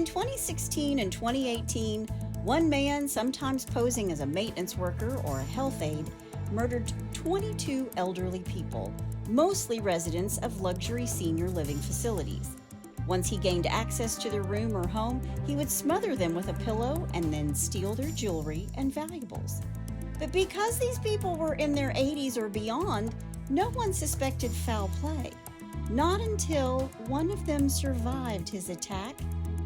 Between 2016 and 2018, one man, sometimes posing as a maintenance worker or a health aide, murdered 22 elderly people, mostly residents of luxury senior living facilities. Once he gained access to their room or home, he would smother them with a pillow and then steal their jewelry and valuables. But because these people were in their 80s or beyond, no one suspected foul play. Not until one of them survived his attack,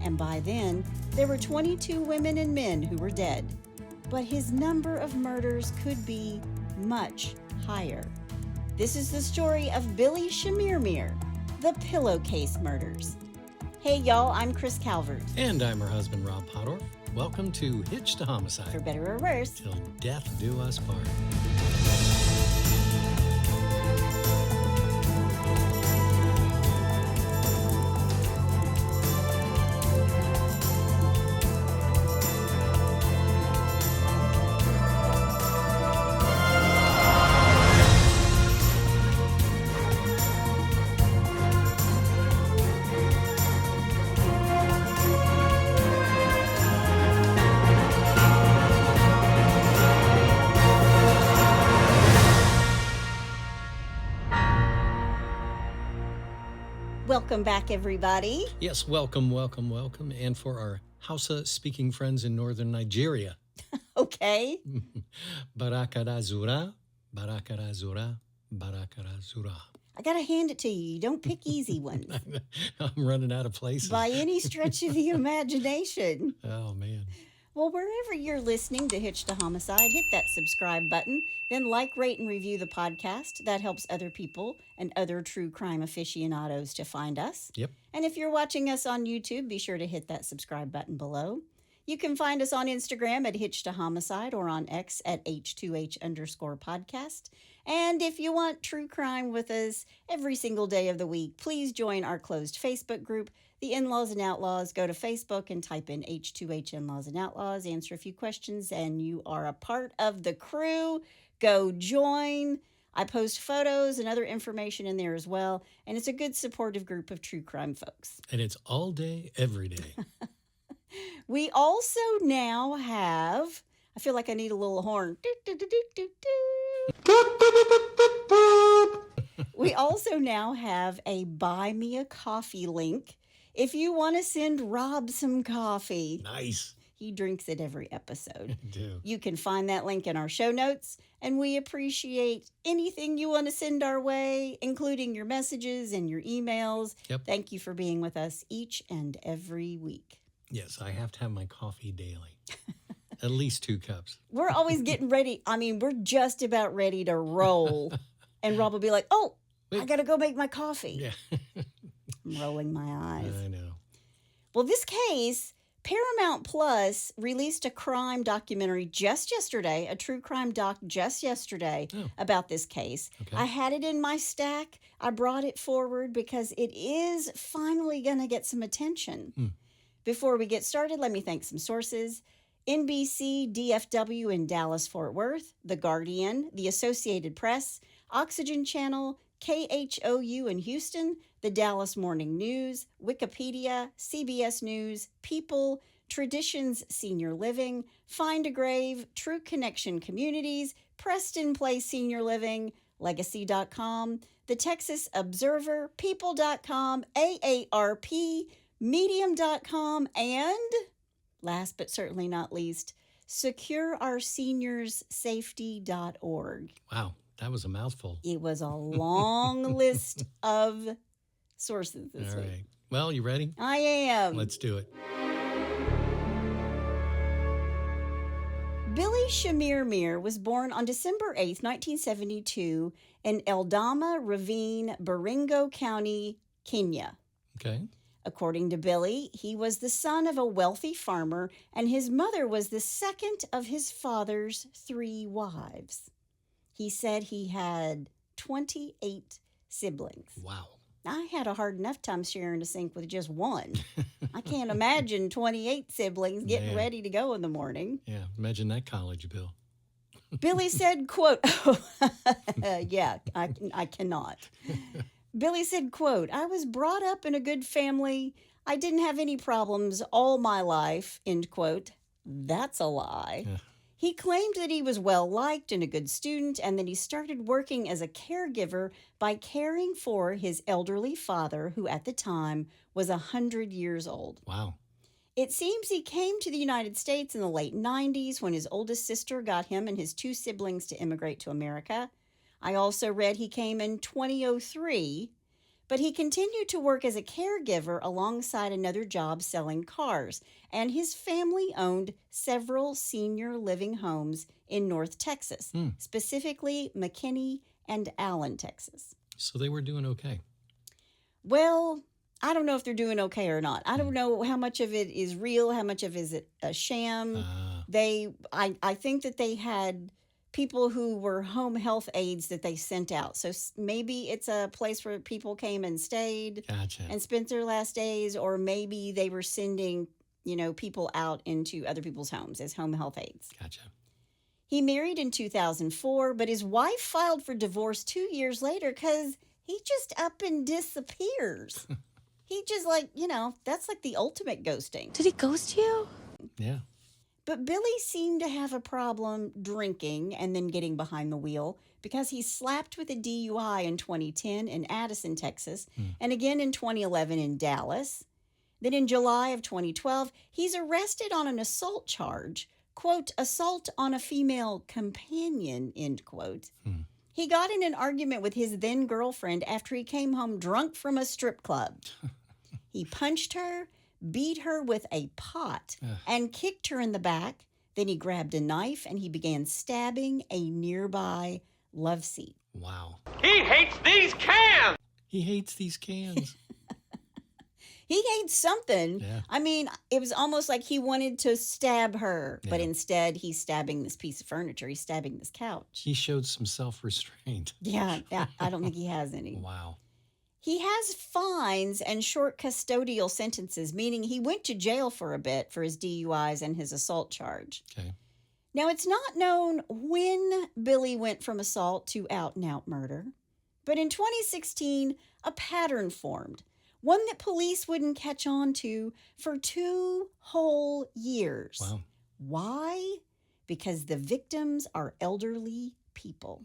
and by then, there were 22 women and men who were dead. But his number of murders could be much higher. This is the story of Billy Chemirmir, the Pillowcase Murders. Hey y'all, I'm Chris Calvert. And I'm her husband, Rob Podorf. Welcome to Hitched to Homicide. For better or worse. Till death do us part. Welcome back, everybody. Yes, welcome. And for our Hausa-speaking friends in northern Nigeria. Okay. Barakarazura, barakarazura, barakarazura. I gotta hand it to you. You don't pick easy ones. I'm running out of places. By any stretch of the imagination. Oh, man. Well, wherever you're listening to Hitched to Homicide, hit that subscribe button, then like, rate, and review the podcast. That helps other people and other true crime aficionados to find us. Yep. And if you're watching us on YouTube, be sure to hit that subscribe button below. You can find us on Instagram at Hitched to Homicide or on X at H2H_podcast. And if you want true crime with us every single day of the week, please join our closed Facebook group, The In-Laws and Outlaws. Go to Facebook and type in H2H In-Laws and Outlaws, answer a few questions, and you are a part of the crew. Go join. I post photos and other information in there as well, and it's a good supportive group of true crime folks. And it's all day, every day. We also now have, I feel like I need a little horn. We also now have a Buy Me a Coffee link if you want to send Rob some coffee. Nice. He drinks it every episode. I do. You can find that link in our show notes, and we appreciate anything you want to send our way, including your messages and your emails. Yep. Thank you for being with us each and every week. Yes, I have to have my coffee daily. At least 2 cups. We're always getting ready. I mean, we're just about ready to roll. And Rob will be like, oh, wait. I got to go make my coffee. Yeah. I'm rolling my eyes. I know. Well, this case, Paramount Plus released a crime documentary just yesterday, a true crime doc just yesterday about this case. Okay. I had it in my stack. I brought it forward because it is finally going to get some attention. Before we get started, let me thank some sources. NBC, DFW in Dallas-Fort Worth, The Guardian, The Associated Press, Oxygen Channel, KHOU in Houston, The Dallas Morning News, Wikipedia, CBS News, People, Traditions Senior Living, Find a Grave, True Connection Communities, Preston Place Senior Living, Legacy.com, The Texas Observer, People.com, AARP, Medium.com, and, last but certainly not least, SecureOurSeniorsSafety.org. Wow, that was a mouthful. It was a long list of sources this All week. right. Well, you ready? I am. Let's do it. Billy Chemirmir was born on December 8th, 1972 in Eldama Ravine, Baringo County, Kenya. Okay. According to Billy, he was the son of a wealthy farmer, and his mother was the second of his father's 3 wives. He said he had 28 siblings. Wow. I had a hard enough time sharing a sink with just one. I can't imagine 28 siblings getting ready to go in the morning. Yeah, imagine that college bill. Billy said, quote, yeah, I cannot. Billy said, quote, I was brought up in a good family. I didn't have any problems all my life, end quote. That's a lie. Yeah. He claimed that he was well-liked and a good student, and that he started working as a caregiver by caring for his elderly father, who at the time was 100 years old. Wow. It seems he came to the United States in the late 90s when his oldest sister got him and his two siblings to immigrate to America. I also read he came in 2003, but he continued to work as a caregiver alongside another job selling cars, and his family owned several senior living homes in North Texas, specifically McKinney and Allen, Texas. So they were doing okay. Well, I don't know if they're doing okay or not. I don't know how much of it is real, how much of it is a sham. I think that they had people who were home health aides that they sent out. So maybe it's a place where people came and stayed and spent their last days, or maybe they were sending, people out into other people's homes as home health aides. Gotcha. He married in 2004, but his wife filed for divorce 2 years later because he just up and disappears. He just that's like the ultimate ghosting. Did he ghost you? Yeah. But Billy seemed to have a problem drinking and then getting behind the wheel because he slapped with a DUI in 2010 in Addison, Texas, and again in 2011 in Dallas. Then in July of 2012, he's arrested on an assault charge, quote, assault on a female companion, end quote. He got in an argument with his then girlfriend after he came home drunk from a strip club. He punched her, beat her with a pot, and kicked her in the back. Then he grabbed a knife and he began stabbing a nearby love seat. Wow. He hates these cans! He hates these cans. He hates something. Yeah. I mean, it was almost like he wanted to stab her, but Yeah. instead he's stabbing this piece of furniture. He's stabbing this couch. He showed some self-restraint. Yeah, I don't think he has any. Wow. He has fines and short custodial sentences, meaning he went to jail for a bit for his DUIs and his assault charge. Okay. Now, it's not known when Billy went from assault to out-and-out murder, but in 2016, a pattern formed, one that police wouldn't catch on to for 2 whole years. Wow. Why? Because the victims are elderly people.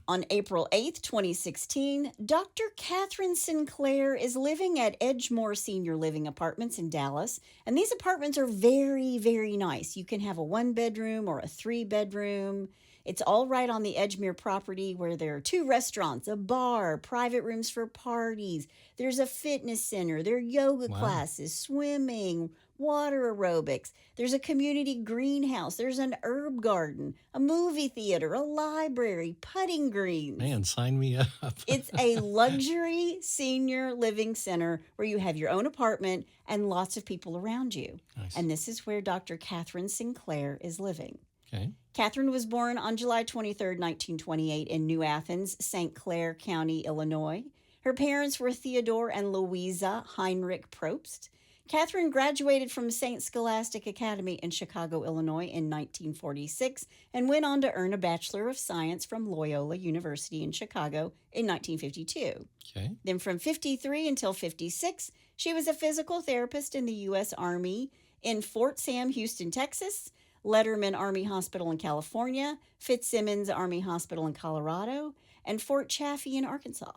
On April 8th, 2016, Dr. Catherine Sinclair is living at Edgemoor Senior Living Apartments in Dallas, and these apartments are very, very nice. You can have a 1-bedroom or a 3-bedroom. It's all right on the Edgemoor property where there are 2 restaurants, a bar, private rooms for parties. There's a fitness center. There are yoga classes, swimming, water aerobics. There's a community greenhouse. There's an herb garden, a movie theater, a library, putting greens. Man, sign me up. It's a luxury senior living center where you have your own apartment and lots of people around you. Nice. And this is where Dr. Catherine Sinclair is living. Okay. Catherine was born on July 23rd, 1928 in New Athens, St. Clair County, Illinois. Her parents were Theodore and Louisa Heinrich Probst. Catherine graduated from St. Scholastic Academy in Chicago, Illinois in 1946 and went on to earn a Bachelor of Science from Loyola University in Chicago in 1952. Okay. Then from 53 until 56, she was a physical therapist in the U.S. Army in Fort Sam, Houston, Texas, Letterman Army Hospital in California, Fitzsimmons Army Hospital in Colorado, and Fort Chaffee in Arkansas.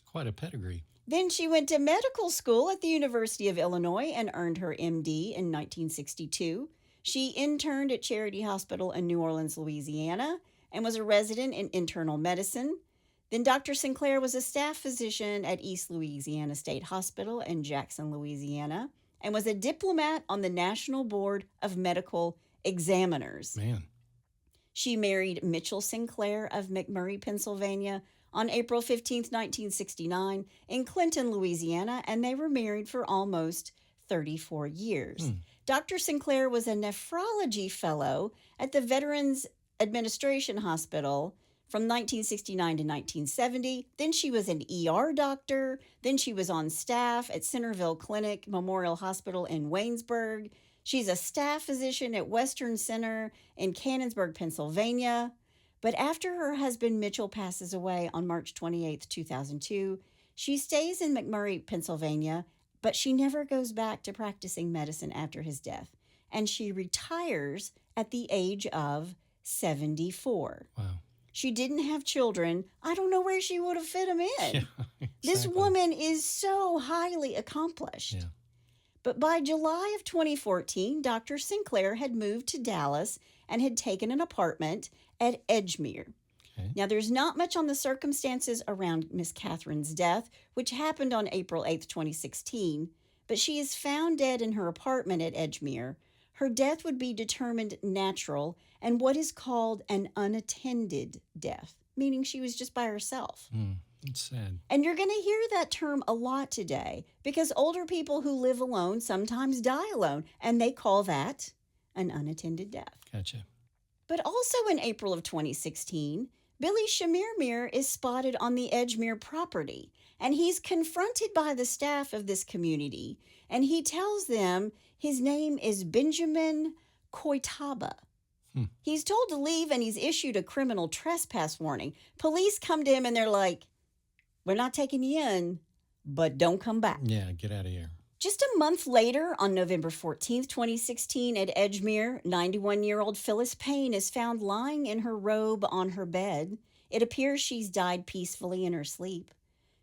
Quite a pedigree. Then she went to medical school at the University of Illinois and earned her MD in 1962. She interned at Charity Hospital in New Orleans, Louisiana, and was a resident in internal medicine. Then Dr. Sinclair was a staff physician at East Louisiana State Hospital in Jackson, Louisiana, and was a diplomat on the National Board of Medical Examiners. Man. She married Mitchell Sinclair of McMurray, Pennsylvania, on April 15, 1969, in Clinton, Louisiana, and they were married for almost 34 years. Dr. Sinclair was a nephrology fellow at the Veterans Administration Hospital from 1969 to 1970. Then she was an ER doctor. Then she was on staff at Centerville Clinic Memorial Hospital in Waynesburg. She's a staff physician at Western Center in Canonsburg, Pennsylvania. But after her husband Mitchell passes away on March 28, 2002, she stays in McMurray, Pennsylvania, but she never goes back to practicing medicine after his death, and she retires at the age of 74. Wow. She didn't have children. I don't know where she would have fit them in. Yeah, exactly. This woman is so highly accomplished. Yeah. But by July of 2014, Dr. Sinclair had moved to Dallas and had taken an apartment at Edgemere. Okay. Now, there's not much on the circumstances around Miss Catherine's death, which happened on April 8th, 2016, but she is found dead in her apartment at Edgemere. Her death would be determined natural and what is called an unattended death, meaning she was just by herself. It's sad. And you're going to hear that term a lot today because older people who live alone sometimes die alone, and they call that an unattended death. Gotcha. But also in April of 2016, Billy Chemirmir is spotted on the Edgemere property, and he's confronted by the staff of this community, and he tells them his name is Benjamin Koitaba. He's told to leave, and he's issued a criminal trespass warning. Police come to him, and they're like, "We're not taking you in, but don't come back." Yeah, get out of here. Just a month later, on November 14th, 2016, at Edgemere, 91-year-old Phyllis Payne is found lying in her robe on her bed. It appears she's died peacefully in her sleep.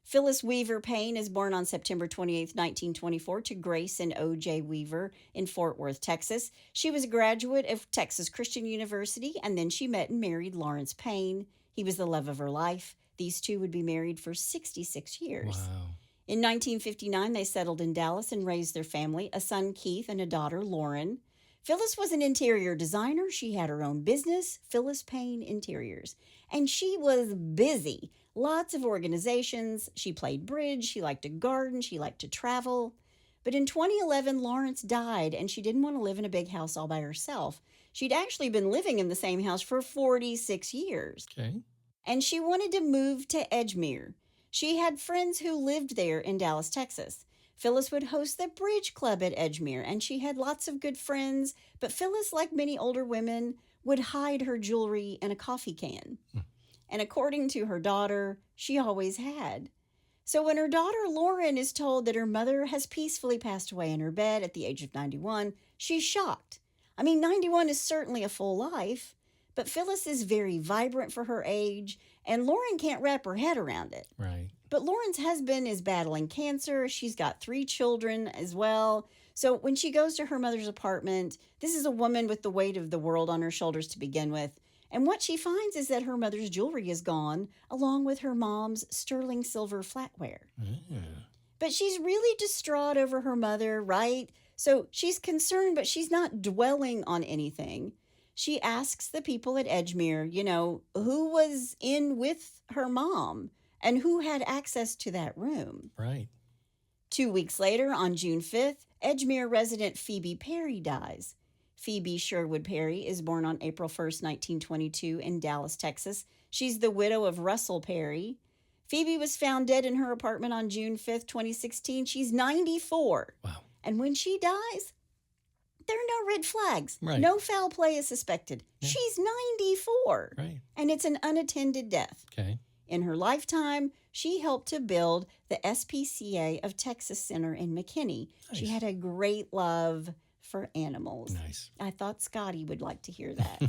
Phyllis Weaver Payne is born on September 28, 1924, to Grace and O.J. Weaver in Fort Worth, Texas. She was a graduate of Texas Christian University, and then she met and married Lawrence Payne. He was the love of her life. These two would be married for 66 years. Wow. In 1959, they settled in Dallas and raised their family, a son, Keith, and a daughter, Lauren. Phyllis was an interior designer. She had her own business, Phyllis Payne Interiors. And she was busy. Lots of organizations. She played bridge. She liked to garden. She liked to travel. But in 2011, Lawrence died, and she didn't want to live in a big house all by herself. She'd actually been living in the same house for 46 years. Okay. And she wanted to move to Edgemere. She had friends who lived there in Dallas, Texas. Phyllis would host the bridge club at Edgemere, and she had lots of good friends, but Phyllis, like many older women, would hide her jewelry in a coffee can. And according to her daughter, she always had. So when her daughter Lauren is told that her mother has peacefully passed away in her bed at the age of 91, she's shocked. I mean, 91 is certainly a full life, but Phyllis is very vibrant for her age, and Lauren can't wrap her head around it. Right. But Lauren's husband is battling cancer. She's got 3 children as well. So when she goes to her mother's apartment, this is a woman with the weight of the world on her shoulders to begin with. And what she finds is that her mother's jewelry is gone, along with her mom's sterling silver flatware. But she's really distraught over her mother, right? So she's concerned, but she's not dwelling on anything. She asks the people at Edgemere, who was in with her mom and who had access to that room. Right. 2 weeks later, on June 5th, Edgemere resident Phoebe Perry dies. Phoebe Sherwood Perry is born on April 1st, 1922 in Dallas, Texas. She's the widow of Russell Perry. Phoebe was found dead in her apartment on June 5th, 2016. She's 94. Wow. And when she dies, there are no red flags. Right. No foul play is suspected. Yeah. She's 94. Right. And it's an unattended death. Okay. In her lifetime, she helped to build the SPCA of Texas Center in McKinney. Nice. She had a great love for animals. Nice. I thought Scotty would like to hear that.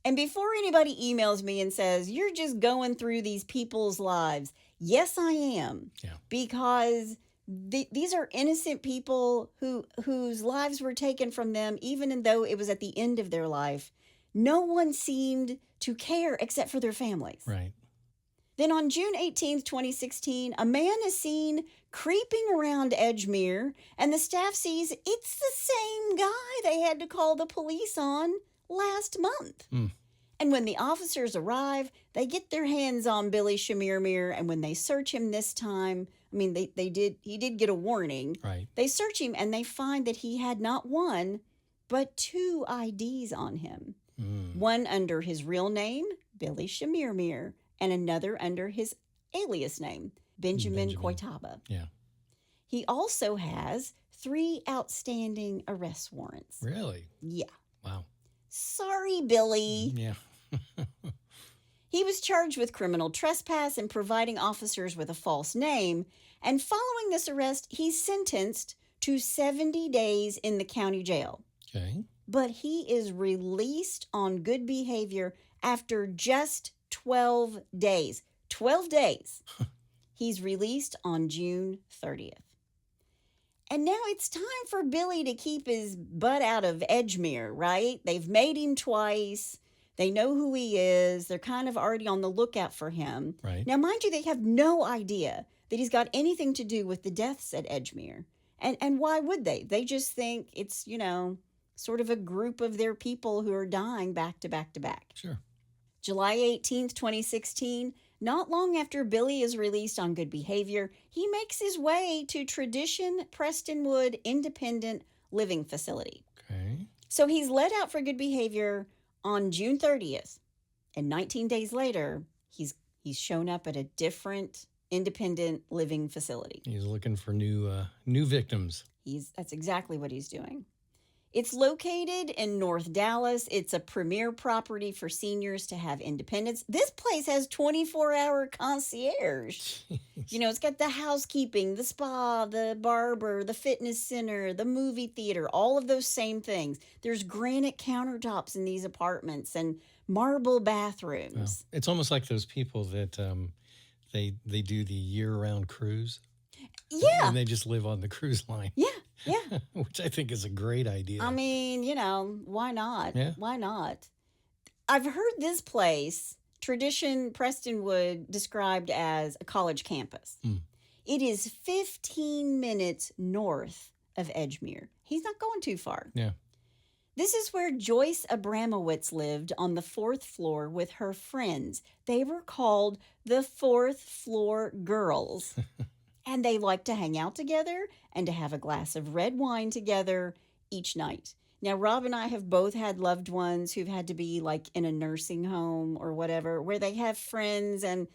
And before anybody emails me and says, "You're just going through these people's lives," yes, I am. Yeah. Because these are innocent people whose lives were taken from them, even though it was at the end of their life. No one seemed to care except for their families. Right. Then on June 18th, 2016, a man is seen creeping around Edgemere, and the staff sees it's the same guy they had to call the police on last month. And when the officers arrive, they get their hands on Billy Chemirmir, and when they search him this time, he did get a warning. Right. They search him, and they find that he had not one, but 2 IDs on him. One under his real name, Billy Chemirmir, and another under his alias name, Benjamin Koitaba. Yeah. He also has 3 outstanding arrest warrants. Really? Yeah. Wow. Sorry, Billy. Yeah. He was charged with criminal trespass and providing officers with a false name, And following this arrest, he's sentenced to 70 days in the county jail. Okay. But he is released on good behavior after just 12 days. 12 days. He's released on June 30th. And now it's time for Billy to keep his butt out of Edgemere, right? They've made him twice. They know who he is. They're kind of already on the lookout for him. Right. Now, mind you, they have no idea that he's got anything to do with the deaths at Edgemere. And why would they? They just think it's, sort of a group of their people who are dying back to back to back. Sure. July 18th, 2016, not long after Billy is released on good behavior, he makes his way to Tradition Prestonwood Independent Living Facility. Okay. So he's let out for good behavior on June 30th. And 19 days later, he's shown up at a different independent living facility. He's looking for new victims. That's exactly what he's doing. It's located in North Dallas. It's a premier property for seniors to have independence. This place has 24-hour concierge. It's got the housekeeping, the spa, the barber, the fitness center, the movie theater, all of those same things. There's granite countertops in these apartments and marble bathrooms. Well, it's almost like those people that they do the year-round cruise. Yeah. And they just live on the cruise line. Yeah. Which I think is a great idea. I mean, why not? Yeah. Why not? I've heard this place, Tradition Prestonwood, described as a college campus. It is 15 minutes north of Edgemere. He's not going too far. Yeah. This is where Joyce Abramowitz lived on the 4th floor with her friends. They were called the 4th Floor Girls. And they like to hang out together and to have a glass of red wine together each night. Now, Rob and I have both had loved ones who've had to be like in a nursing home or whatever, where they have friends. And,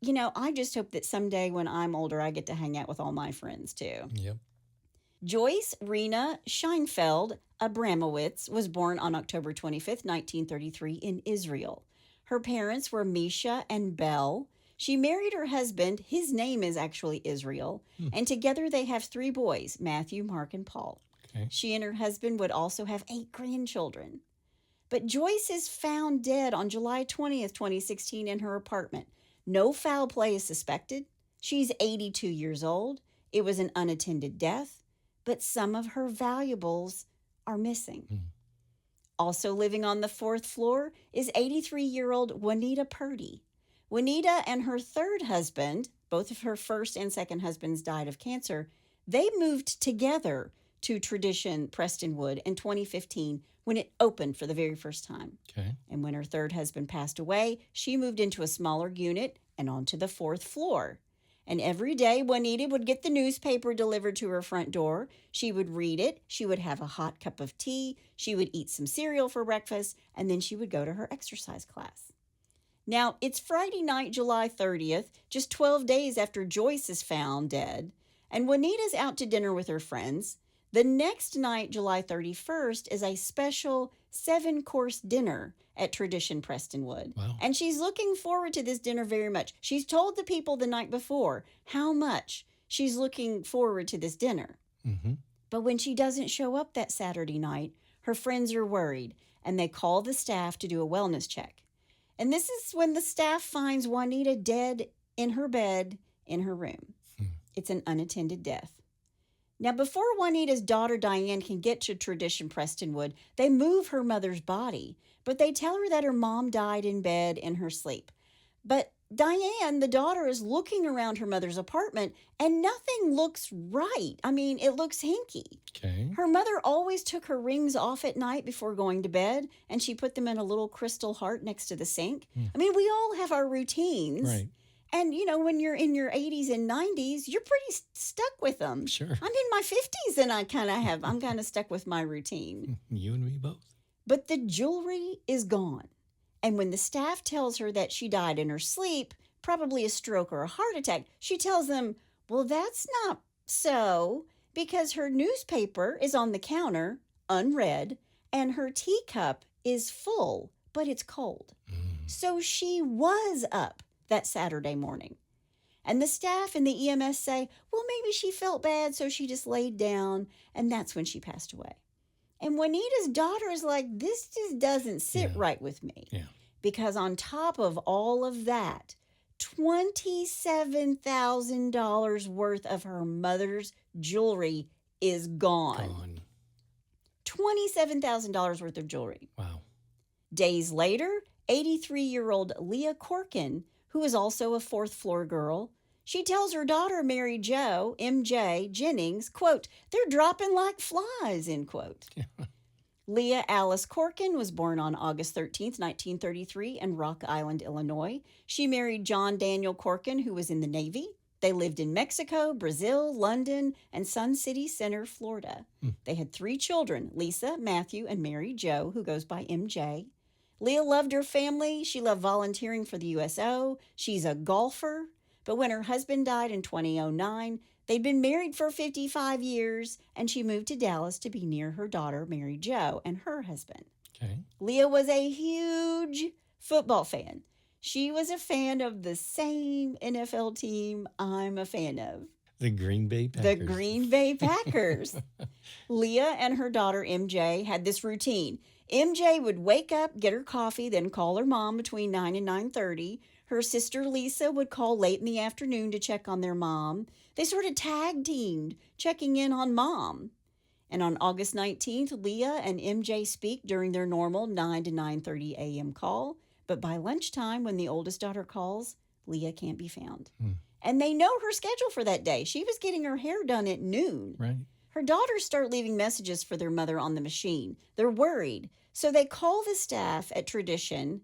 I just hope that someday when I'm older, I get to hang out with all my friends too. Yep. Joyce Rena Scheinfeld Abramowitz was born on October 25th, 1933 in Israel. Her parents were Misha and Belle. She married her husband. His name is actually Israel. And together they have 3 boys, Matthew, Mark, and Paul. Okay. She and her husband would also have 8 grandchildren. But Joyce is found dead on July 20th, 2016 in her apartment. No foul play is suspected. She's 82 years old. It was an unattended death, but some of her valuables are missing. Also living on the 4th floor is 83-year-old Juanita Purdy. Juanita and her 3rd husband, both of her first and second husbands died of cancer, they moved together to Tradition Prestonwood in 2015 when it opened for the very first time. Okay. And when her 3rd husband passed away, she moved into a smaller unit and onto the 4th floor. And every day, Juanita would get the newspaper delivered to her front door. She would read it. She would have a hot cup of tea. She would eat some cereal for breakfast. And then she would go to her exercise class. Now, it's Friday night, July 30th, just 12 days after Joyce is found dead, and Juanita's out to dinner with her friends. The next night, July 31st, is a special 7-course dinner at Tradition Prestonwood. Wow. And she's looking forward to this dinner very much. She's told the people the night before how much she's looking forward to this dinner. Mm-hmm. But when she doesn't show up that Saturday night, her friends are worried, and they call the staff to do a wellness check. And this is when the staff finds Juanita dead in her bed in her room. It's an unattended death. Now, before Juanita's daughter Diane can get to Tradition Prestonwood, they move her mother's body, but they tell her that her mom died in bed in her sleep. But Diane, the daughter, is looking around her mother's apartment, and nothing looks right. I mean, it looks hinky. Okay. Her mother always took her rings off at night before going to bed, and she put them in a little crystal heart next to the sink. I mean, we all have our routines. Right. And, when you're in your 80s and 90s, you're pretty stuck with them. Sure. I'm in my 50s, and I'm kind of stuck with my routine. You and me both. But the jewelry is gone. And when the staff tells her that she died in her sleep, probably a stroke or a heart attack, she tells them, well, that's not so, because her newspaper is on the counter, unread, and her teacup is full, but it's cold. So she was up that Saturday morning. And the staff and the EMS say, well, maybe she felt bad, so she just laid down, and that's when she passed away. And Juanita's daughter is like, this just doesn't sit right with me. Yeah. Because on top of all of that, $27,000 worth of her mother's jewelry is gone. $27,000 worth of jewelry. Wow. Days later, 83-year-old Leah Corkin, who is also a fourth-floor girl, she tells her daughter, Mary Jo, MJ Jennings, quote, they're dropping like flies, end quote. Leah Alice Corkin was born on August 13th, 1933 in Rock Island, Illinois. She married John Daniel Corkin, who was in the Navy. They lived in Mexico, Brazil, London, and Sun City Center, Florida. They had 3 children, Lisa, Matthew, and Mary Jo, who goes by MJ. Leah loved her family. She loved volunteering for the USO. She's a golfer. But when her husband died in 2009, they'd been married for 55 years, and she moved to Dallas to be near her daughter, Mary Jo, and her husband. Okay. Leah was a huge football fan. She was a fan of the same NFL team I'm a fan of. The Green Bay Packers. The Green Bay Packers. Leah and her daughter, MJ, had this routine. MJ would wake up, get her coffee, then call her mom between 9 and 9:30. Her sister Lisa would call late in the afternoon to check on their mom. They sort of tag teamed, checking in on mom. And on August 19th, Leah and MJ speak during their normal 9 to 9:30 a.m. call. But by lunchtime, when the oldest daughter calls, Leah can't be found. And they know her schedule for that day. She was getting her hair done at noon. Right. Her daughters start leaving messages for their mother on the machine. They're worried. So they call the staff at Tradition,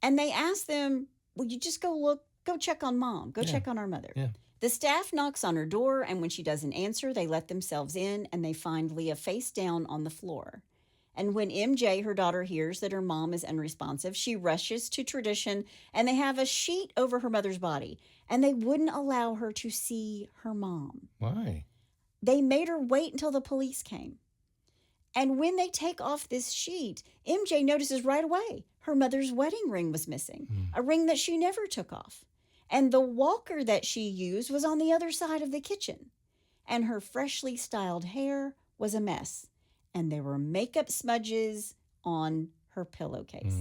and they ask them, will you just go check on mom, check on our mother. Yeah. The staff knocks on her door, and when she doesn't answer, they let themselves in, and they find Leah face down on the floor. And when MJ, her daughter, hears that her mom is unresponsive, she rushes to Tradition, and they have a sheet over her mother's body, and they wouldn't allow her to see her mom. Why? They made her wait until the police came. And when they take off this sheet, MJ notices right away her mother's wedding ring was missing, a ring that she never took off. And the walker that she used was on the other side of the kitchen. And her freshly styled hair was a mess. And there were makeup smudges on her pillowcase.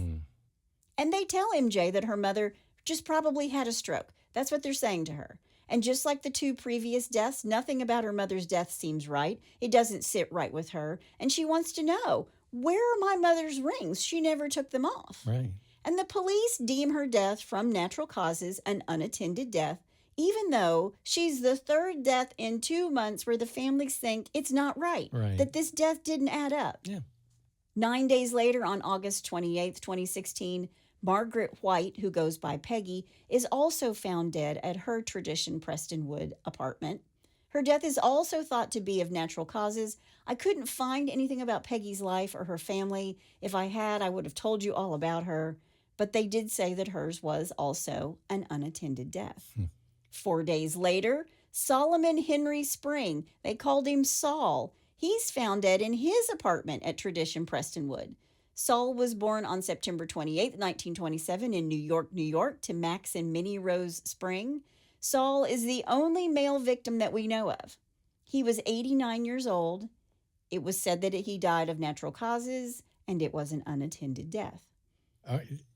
And they tell MJ that her mother just probably had a stroke. That's what they're saying to her. And just like the 2 previous deaths, nothing about her mother's death seems right. It doesn't sit right with her. And she wants to know, where are my mother's rings? She never took them off. Right. And the police deem her death from natural causes an unattended death, even though she's the 3rd death in 2 months where the families think it's not right. That this death didn't add up. 9 days later, on August 28th, 2016, Margaret White, who goes by Peggy, is also found dead at her Tradition Prestonwood apartment. Her death is also thought to be of natural causes. I couldn't find anything about Peggy's life or her family. If I had, I would have told you all about her. But they did say that hers was also an unattended death. 4 days later, Solomon Henry Spring, they called him Saul. He's found dead in his apartment at Tradition Prestonwood. Saul was born on September 28, 1927 in New York, New York, to Max and Minnie Rose Spring. Saul is the only male victim that we know of. He was 89 years old. It was said that he died of natural causes, and it was an unattended death.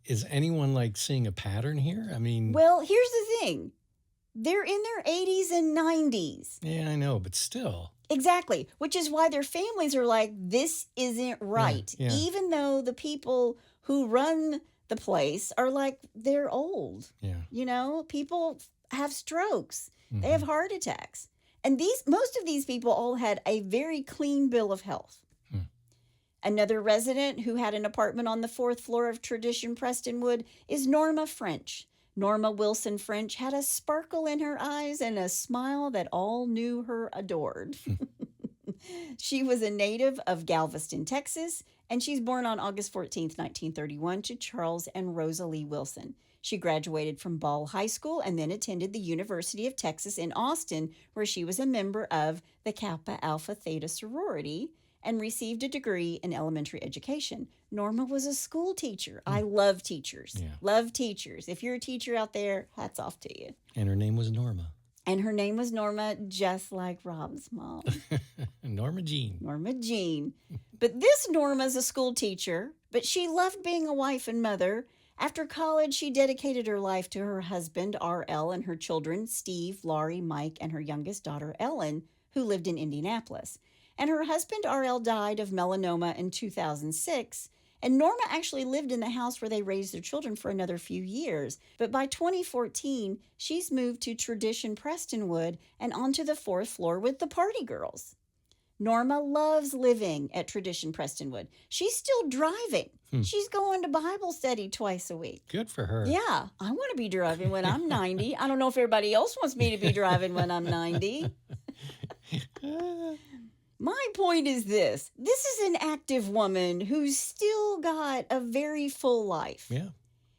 Is anyone seeing a pattern here? I mean... Well, here's the thing. They're in their 80s and 90s. Yeah, I know, but still... Exactly, which is why their families are like, this isn't right. Yeah. Even though the people who run the place are like, they're old. Yeah. People have strokes. They have heart attacks. And most of these people all had a very clean bill of health. Another resident who had an apartment on the 4th floor of Tradition Prestonwood is Norma French. Norma Wilson French had a sparkle in her eyes and a smile that all knew her adored. She was a native of Galveston, Texas, and she's born on August 14th, 1931, to Charles and Rosalie Wilson. She graduated from Ball High School and then attended the University of Texas in Austin, where she was a member of the Kappa Alpha Theta sorority. and received a degree in elementary education. Norma was a school teacher. I love teachers. Yeah. Love teachers. If you're a teacher out there, hats off to you. And her name was Norma. And her name was Norma, just like Rob's mom. Norma Jean. Norma Jean. But this Norma's a school teacher, but she loved being a wife and mother. After college, she dedicated her life to her husband, R.L., and her children, Steve, Laurie, Mike, and her youngest daughter, Ellen, who lived in Indianapolis. And her husband, R.L., died of melanoma in 2006. And Norma actually lived in the house where they raised their children for another few years. But by 2014, she's moved to Tradition Prestonwood and onto the 4th floor with the party girls. Norma loves living at Tradition Prestonwood. She's still driving. She's going to Bible study twice a week. Good for her. Yeah, I want to be driving when I'm 90. I don't know if everybody else wants me to be driving when I'm 90. My point is this. This is an active woman who's still got a very full life. Yeah.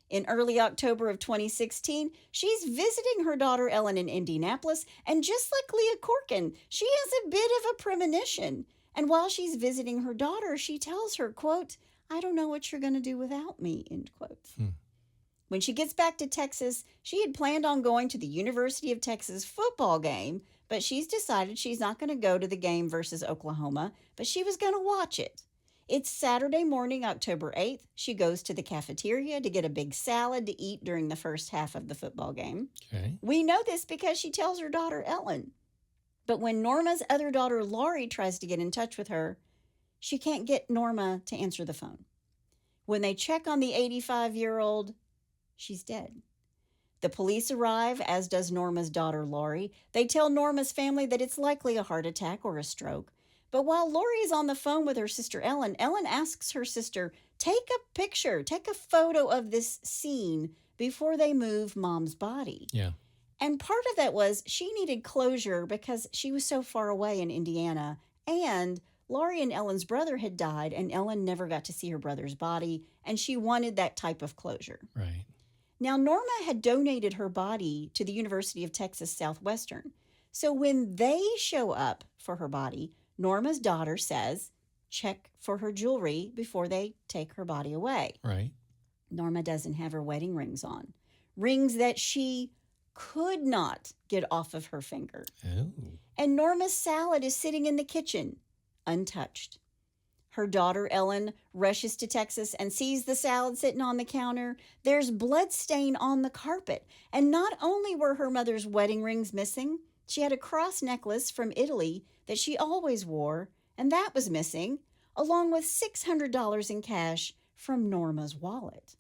In early October of 2016, she's visiting her daughter Ellen in Indianapolis, and just like Leah Corkin, she has a bit of a premonition. And while she's visiting her daughter, she tells her, quote, "I don't know what you're going to do without me," end quote. When she gets back to Texas, she had planned on going to the University of Texas football game, but she's decided she's not going to go to the game versus Oklahoma, but she was going to watch it. It's Saturday morning, October 8th. She goes to the cafeteria to get a big salad to eat during the first half of the football game. Okay. We know this because she tells her daughter Ellen. But when Norma's other daughter Laurie tries to get in touch with her, she can't get Norma to answer the phone. When they check on the 85-year-old, she's dead. The police arrive, as does Norma's daughter Laurie. They tell Norma's family that it's likely a heart attack or a stroke. But while Laurie is on the phone with her sister Ellen, Ellen asks her sister, take a picture, take a photo of this scene before they move Mom's body. Yeah. And part of that was she needed closure because she was so far away in Indiana. And Laurie and Ellen's brother had died, and Ellen never got to see her brother's body, and she wanted that type of closure. Right. Now, Norma had donated her body to the University of Texas Southwestern. So when they show up for her body, Norma's daughter says, check for her jewelry before they take her body away. Right. Norma doesn't have her wedding rings on. Rings that she could not get off of her finger. Oh. And Norma's salad is sitting in the kitchen, untouched. Her daughter, Ellen, rushes to Texas and sees the salad sitting on the counter. There's blood stain on the carpet. And not only were her mother's wedding rings missing, she had a cross necklace from Italy that she always wore, and that was missing, along with $600 in cash from Norma's wallet.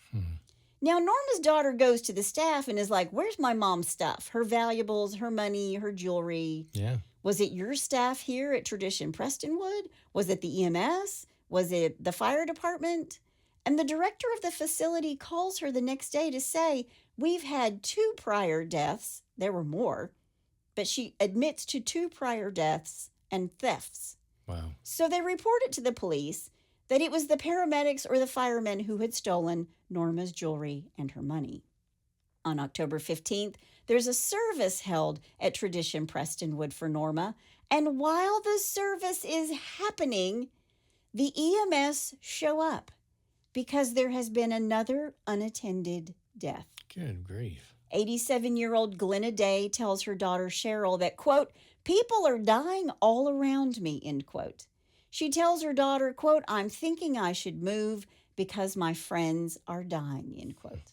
Now, Norma's daughter goes to the staff and is like, where's my mom's stuff? Her valuables, her money, her jewelry. Yeah. Was it your staff here at Tradition Prestonwood? Was it the EMS? Was it the fire department? And the director of the facility calls her the next day to say, we've had 2 prior deaths. There were more. But she admits to 2 prior deaths and thefts. Wow. So they reported to the police that it was the paramedics or the firemen who had stolen Norma's jewelry and her money. On October 15th, there's a service held at Tradition Prestonwood for Norma, and while the service is happening, the EMS show up because there has been another unattended death. Good grief. 87-year-old Glenna Day tells her daughter Cheryl that, quote, people are dying all around me, end quote. She tells her daughter, quote, I'm thinking I should move because my friends are dying, end quote.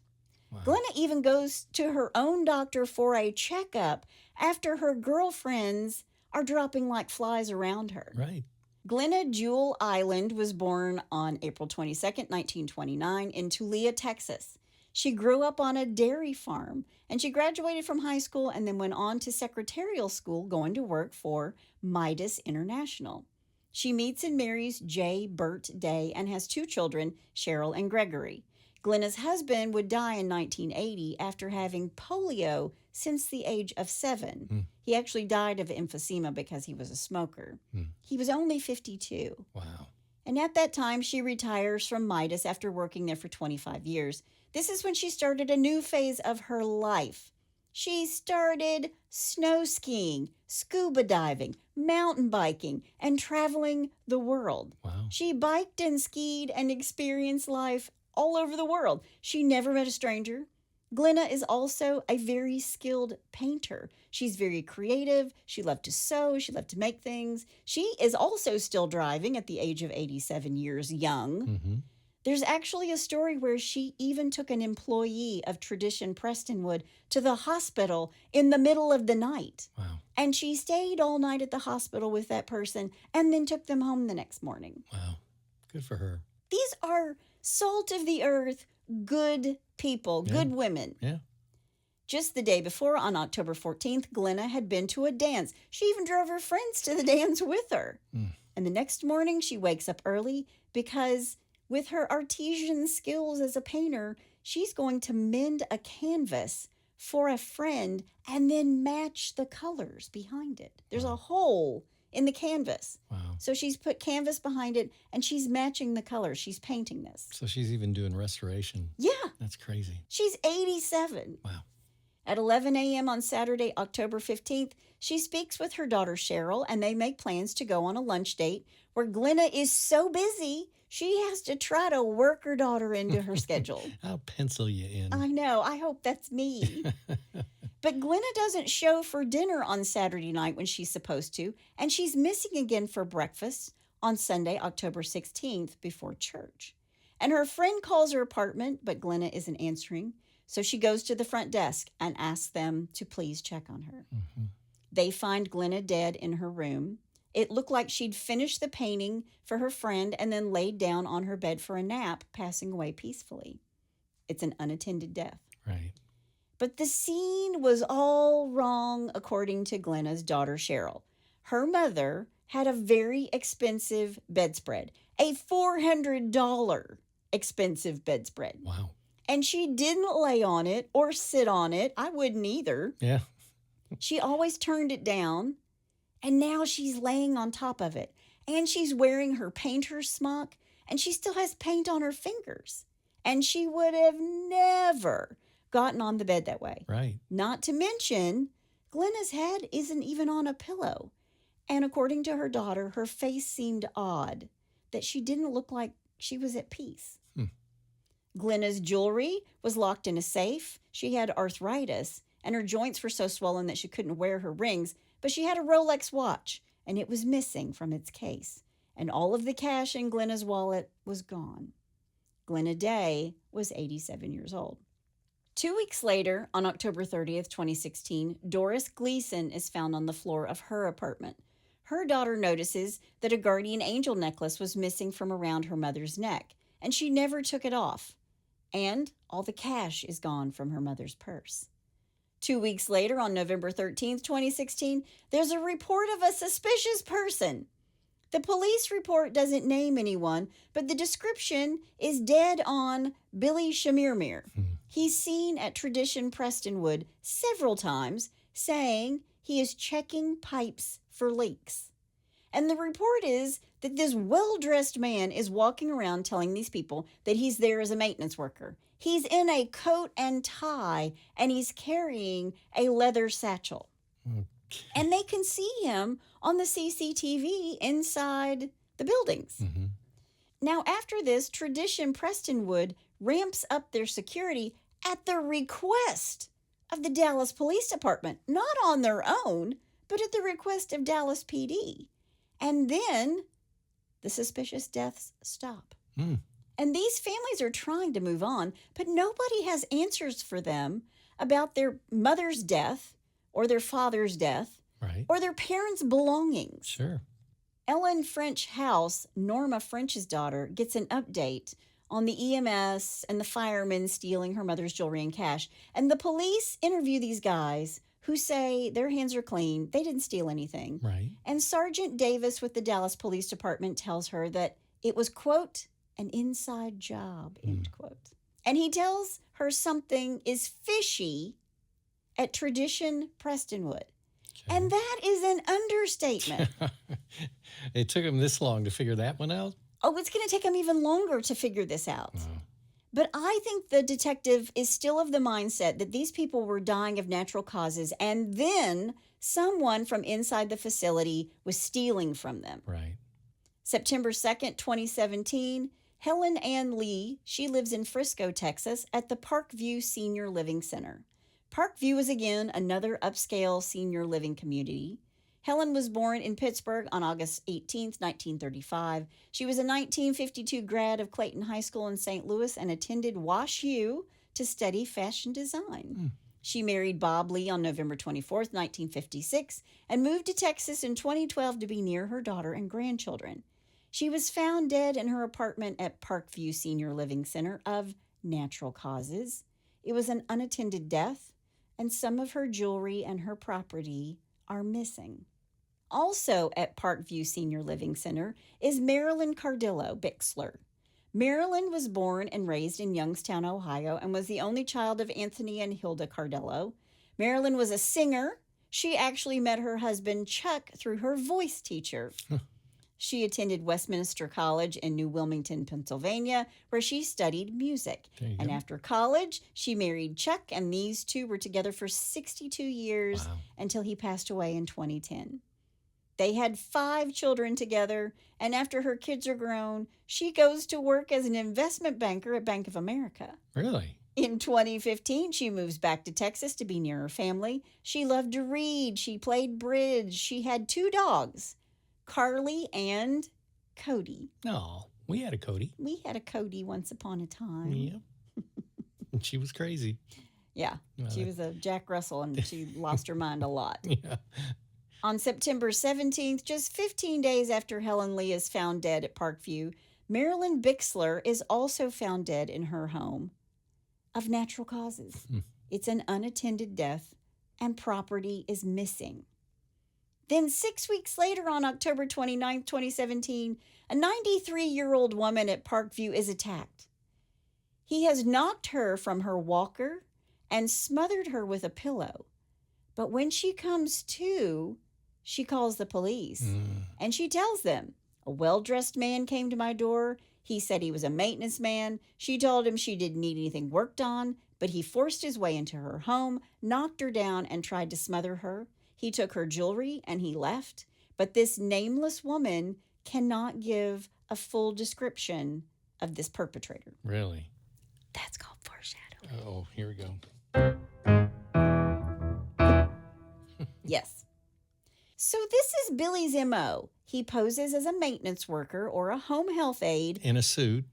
Wow. Glenna even goes to her own doctor for a checkup after her girlfriends are dropping like flies around her. Right. Glenna Jewel Island was born on April 22nd, 1929 in Tulia, Texas. She grew up on a dairy farm, and she graduated from high school and then went on to secretarial school, going to work for Midas International. She meets and marries J. Burt Day and has 2 children, Cheryl and Gregory. Glenna's husband would die in 1980 after having polio since the age of 7. He actually died of emphysema because he was a smoker. He was only 52. Wow. And at that time, she retires from Midas after working there for 25 years. This is when she started a new phase of her life. She started snow skiing, scuba diving, mountain biking, and traveling the world. Wow. She biked and skied and experienced life all over the world. She never met a stranger. Glenna is also a very skilled painter. She's very creative. She loved to sew. She loved to make things. She is also still driving at the age of 87 years young. Mm-hmm. There's actually a story where she even took an employee of Tradition Prestonwood to the hospital in the middle of the night. Wow. And she stayed all night at the hospital with that person and then took them home the next morning. Wow. Good for her. These are salt of the earth, good people, good women. Yeah. Just the day before, on October 14th, Glenna had been to a dance. She even drove her friends to the dance with her. And the next morning, she wakes up early because with her artesian skills as a painter, she's going to mend a canvas for a friend and then match the colors behind it. There's a hole in the canvas. Wow. So she's put canvas behind it and she's matching the colors. She's painting this. So she's even doing restoration. Yeah. That's crazy. She's 87. Wow. At 11 a.m. on Saturday, October 15th, she speaks with her daughter Cheryl and they make plans to go on a lunch date where Glenna is so busy she has to try to work her daughter into her schedule. I'll pencil you in. I know. I hope that's me. But Glenna doesn't show for dinner on Saturday night when she's supposed to, and she's missing again for breakfast on Sunday, October 16th, before church. And her friend calls her apartment, but Glenna isn't answering, so she goes to the front desk and asks them to please check on her. Mm-hmm. They find Glenna dead in her room. It looked like she'd finished the painting for her friend and then laid down on her bed for a nap, passing away peacefully. It's an unattended death. Right. But the scene was all wrong, according to Glenna's daughter, Cheryl. Her mother had a very expensive bedspread, a $400 expensive bedspread. Wow. And she didn't lay on it or sit on it. I wouldn't either. Yeah. She always turned it down. And now she's laying on top of it. And she's wearing her painter's smock. And she still has paint on her fingers. And she would have never gotten on the bed that way. Right. Not to mention, Glenna's head isn't even on a pillow. And according to her daughter, her face seemed odd, that she didn't look like she was at peace. Glenna's jewelry was locked in a safe. She had arthritis, and her joints were so swollen that she couldn't wear her rings, but she had a Rolex watch, and it was missing from its case. And all of the cash in Glenna's wallet was gone. Glenna Day was 87 years old. 2 weeks later, on October 30th, 2016, Doris Gleason is found on the floor of her apartment. Her daughter notices that a guardian angel necklace was missing from around her mother's neck, and she never took it off. And all the cash is gone from her mother's purse. 2 weeks later, on November 13th, 2016, there's a report of a suspicious person. The police report doesn't name anyone, but the description is dead on Billy Chemirmir. He's seen at Tradition Prestonwood several times, saying he is checking pipes for leaks. And the report is that this well-dressed man is walking around telling these people that he's there as a maintenance worker. He's in a coat and tie, and he's carrying a leather satchel. Okay. And they can see him on the CCTV inside the buildings. Mm-hmm. Now, after this, Tradition Prestonwood ramps up their security at the request of the Dallas Police Department. Not on their own, but at the request of Dallas PD. And then the suspicious deaths stop. And these families are trying to move on, but nobody has answers for them about their mother's death or their father's death, Right. or their parents' belongings. Sure. Ellen French House, Norma French's daughter, gets an update on the EMS and the firemen stealing her mother's jewelry and cash. And the police interview these guys who say their hands are clean. They didn't steal anything. Right. And Sergeant Davis with the Dallas Police Department tells her that it was, quote, an inside job, end quote. And he tells her something is fishy at Tradition Prestonwood. Okay. And that is an understatement. It took him this long to figure that one out? Oh, it's going to take him even longer to figure this out. But I think the detective is still of the mindset that these people were dying of natural causes, and then someone from inside the facility was stealing from them. Right. September 2nd, 2017, Helen Ann Lee, she lives in Frisco, Texas, at the Parkview Senior Living Center. Parkview is again another upscale senior living community. Helen was born in Pittsburgh on August 18th, 1935. She was a 1952 grad of Clayton High School in St. Louis and attended Wash U to study fashion design. She married Bob Lee on November 24th, 1956, and moved to Texas in 2012 to be near her daughter and grandchildren. She was found dead in her apartment at Parkview Senior Living Center of natural causes. It was an unattended death, and some of her jewelry and her property are missing. Also at Parkview Senior Living Center is Marilyn Cardillo Bixler. Marilyn was born and raised in Youngstown, Ohio, and was the only child of Anthony and Hilda Cardillo. Marilyn was a singer. She actually met her husband, Chuck, through her voice teacher. She attended Westminster College in New Wilmington, Pennsylvania, where she studied music. And after college, she married Chuck, and these two were together for 62 years until he passed away in 2010. They had 5 children together, and after her kids are grown, she goes to work as an investment banker at Bank of America. Really? In 2015, she moves back to Texas to be near her family. She loved to read. She played bridge. She had 2 dogs, Carly and Cody. No, we had a Cody. We had a Cody once upon a time. Yeah. And she was crazy. Yeah, she was a Jack Russell, and she lost her mind a lot. Yeah. On September 17th, just 15 days after Helen Lee is found dead at Parkview, Marilyn Bixler is also found dead in her home of natural causes. It's an unattended death, and property is missing. Then 6 weeks later, on October 29th, 2017, a 93-year-old woman at Parkview is attacked. He has knocked her from her walker and smothered her with a pillow. But when she comes to, she calls the police, and she tells them, a well-dressed man came to my door. He said he was a maintenance man. She told him she didn't need anything worked on, but he forced his way into her home, knocked her down, and tried to smother her. He took her jewelry, and he left. But this nameless woman cannot give a full description of this perpetrator. Really? That's called foreshadowing. Oh, here we go. Yes. So this is Billy's MO. He poses as a maintenance worker or a home health aide. In a suit.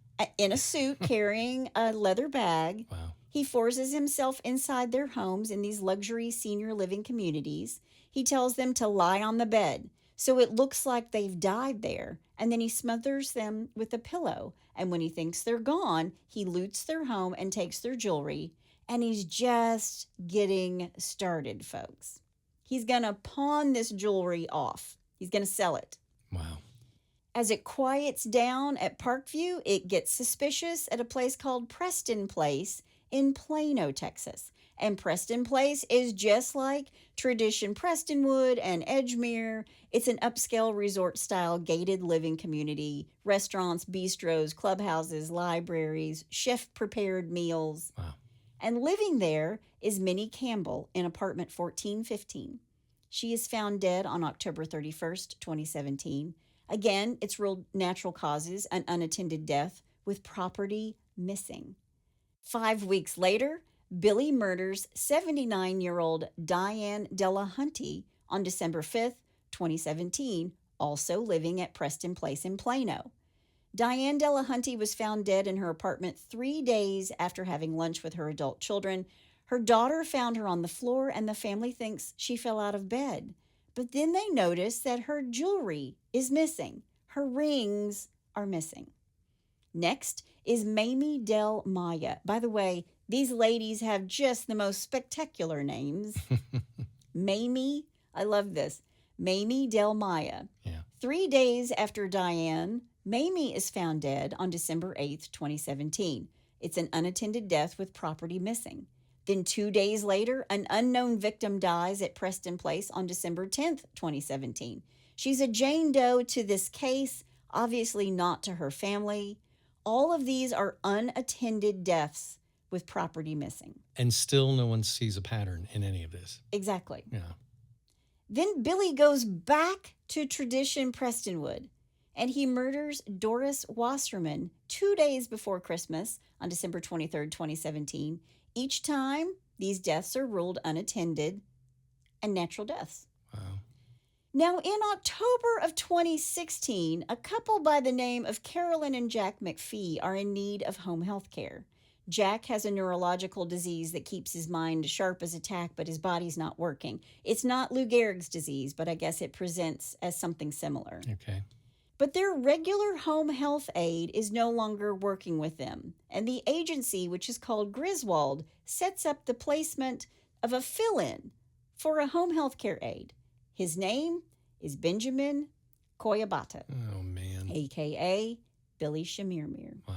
Carrying a leather bag. Wow. He forces himself inside their homes in these luxury senior living communities. He tells them to lie on the bed, so it looks like they've died there. And then he smothers them with a pillow. And when he thinks they're gone, he loots their home and takes their jewelry. And he's just getting started, folks. He's going to pawn this jewelry off. He's going to sell it. Wow. As it quiets down at Parkview, it gets suspicious at a place called Preston Place in Plano, Texas. And Preston Place is just like Tradition Prestonwood and Edgemere. It's an upscale resort-style gated living community. Restaurants, bistros, clubhouses, libraries, chef-prepared meals. Wow. And living there is Minnie Campbell in apartment 1415. She is found dead on October 31st, 2017. Again, it's real natural causes, an unattended death with property missing. 5 weeks later, Billy murders 79-year-old Diane Delahunty on December 5th, 2017, also living at Preston Place in Plano. Diane Delahunty was found dead in her apartment 3 days after having lunch with her adult children. Her daughter found her on the floor, and the family thinks she fell out of bed. But then they notice that her jewelry is missing. Her rings are missing. Next is Mamie Del Maya. By the way, these ladies have just the most spectacular names. Mamie, I love this. Mamie Del Maya. Yeah. 3 days after Diane, Mamie is found dead on December 8th, 2017. It's an unattended death with property missing. Then 2 days later, an unknown victim dies at Preston Place on December 10th, 2017. She's a Jane Doe to this case, obviously not to her family. All of these are unattended deaths with property missing. And still no one sees a pattern in any of this. Exactly. Yeah. Then Billy goes back to tradition Prestonwood, and he murders Doris Wasserman 2 days before Christmas on December 23rd, 2017. Each time, these deaths are ruled unattended and natural deaths. Wow. Now, in October of 2016, a couple by the name of Carolyn and Jack McPhee are in need of home health care. Jack has a neurological disease that keeps his mind sharp as a tack, but his body's not working. It's not Lou Gehrig's disease, but I guess it presents as something similar. Okay. But their regular home health aide is no longer working with them, and the agency, which is called Griswold, sets up the placement of a fill-in for a home health care aide. His name is Benjamin Koyabata, Oh, man. a.k.a. Billy Chemirmir. Wow.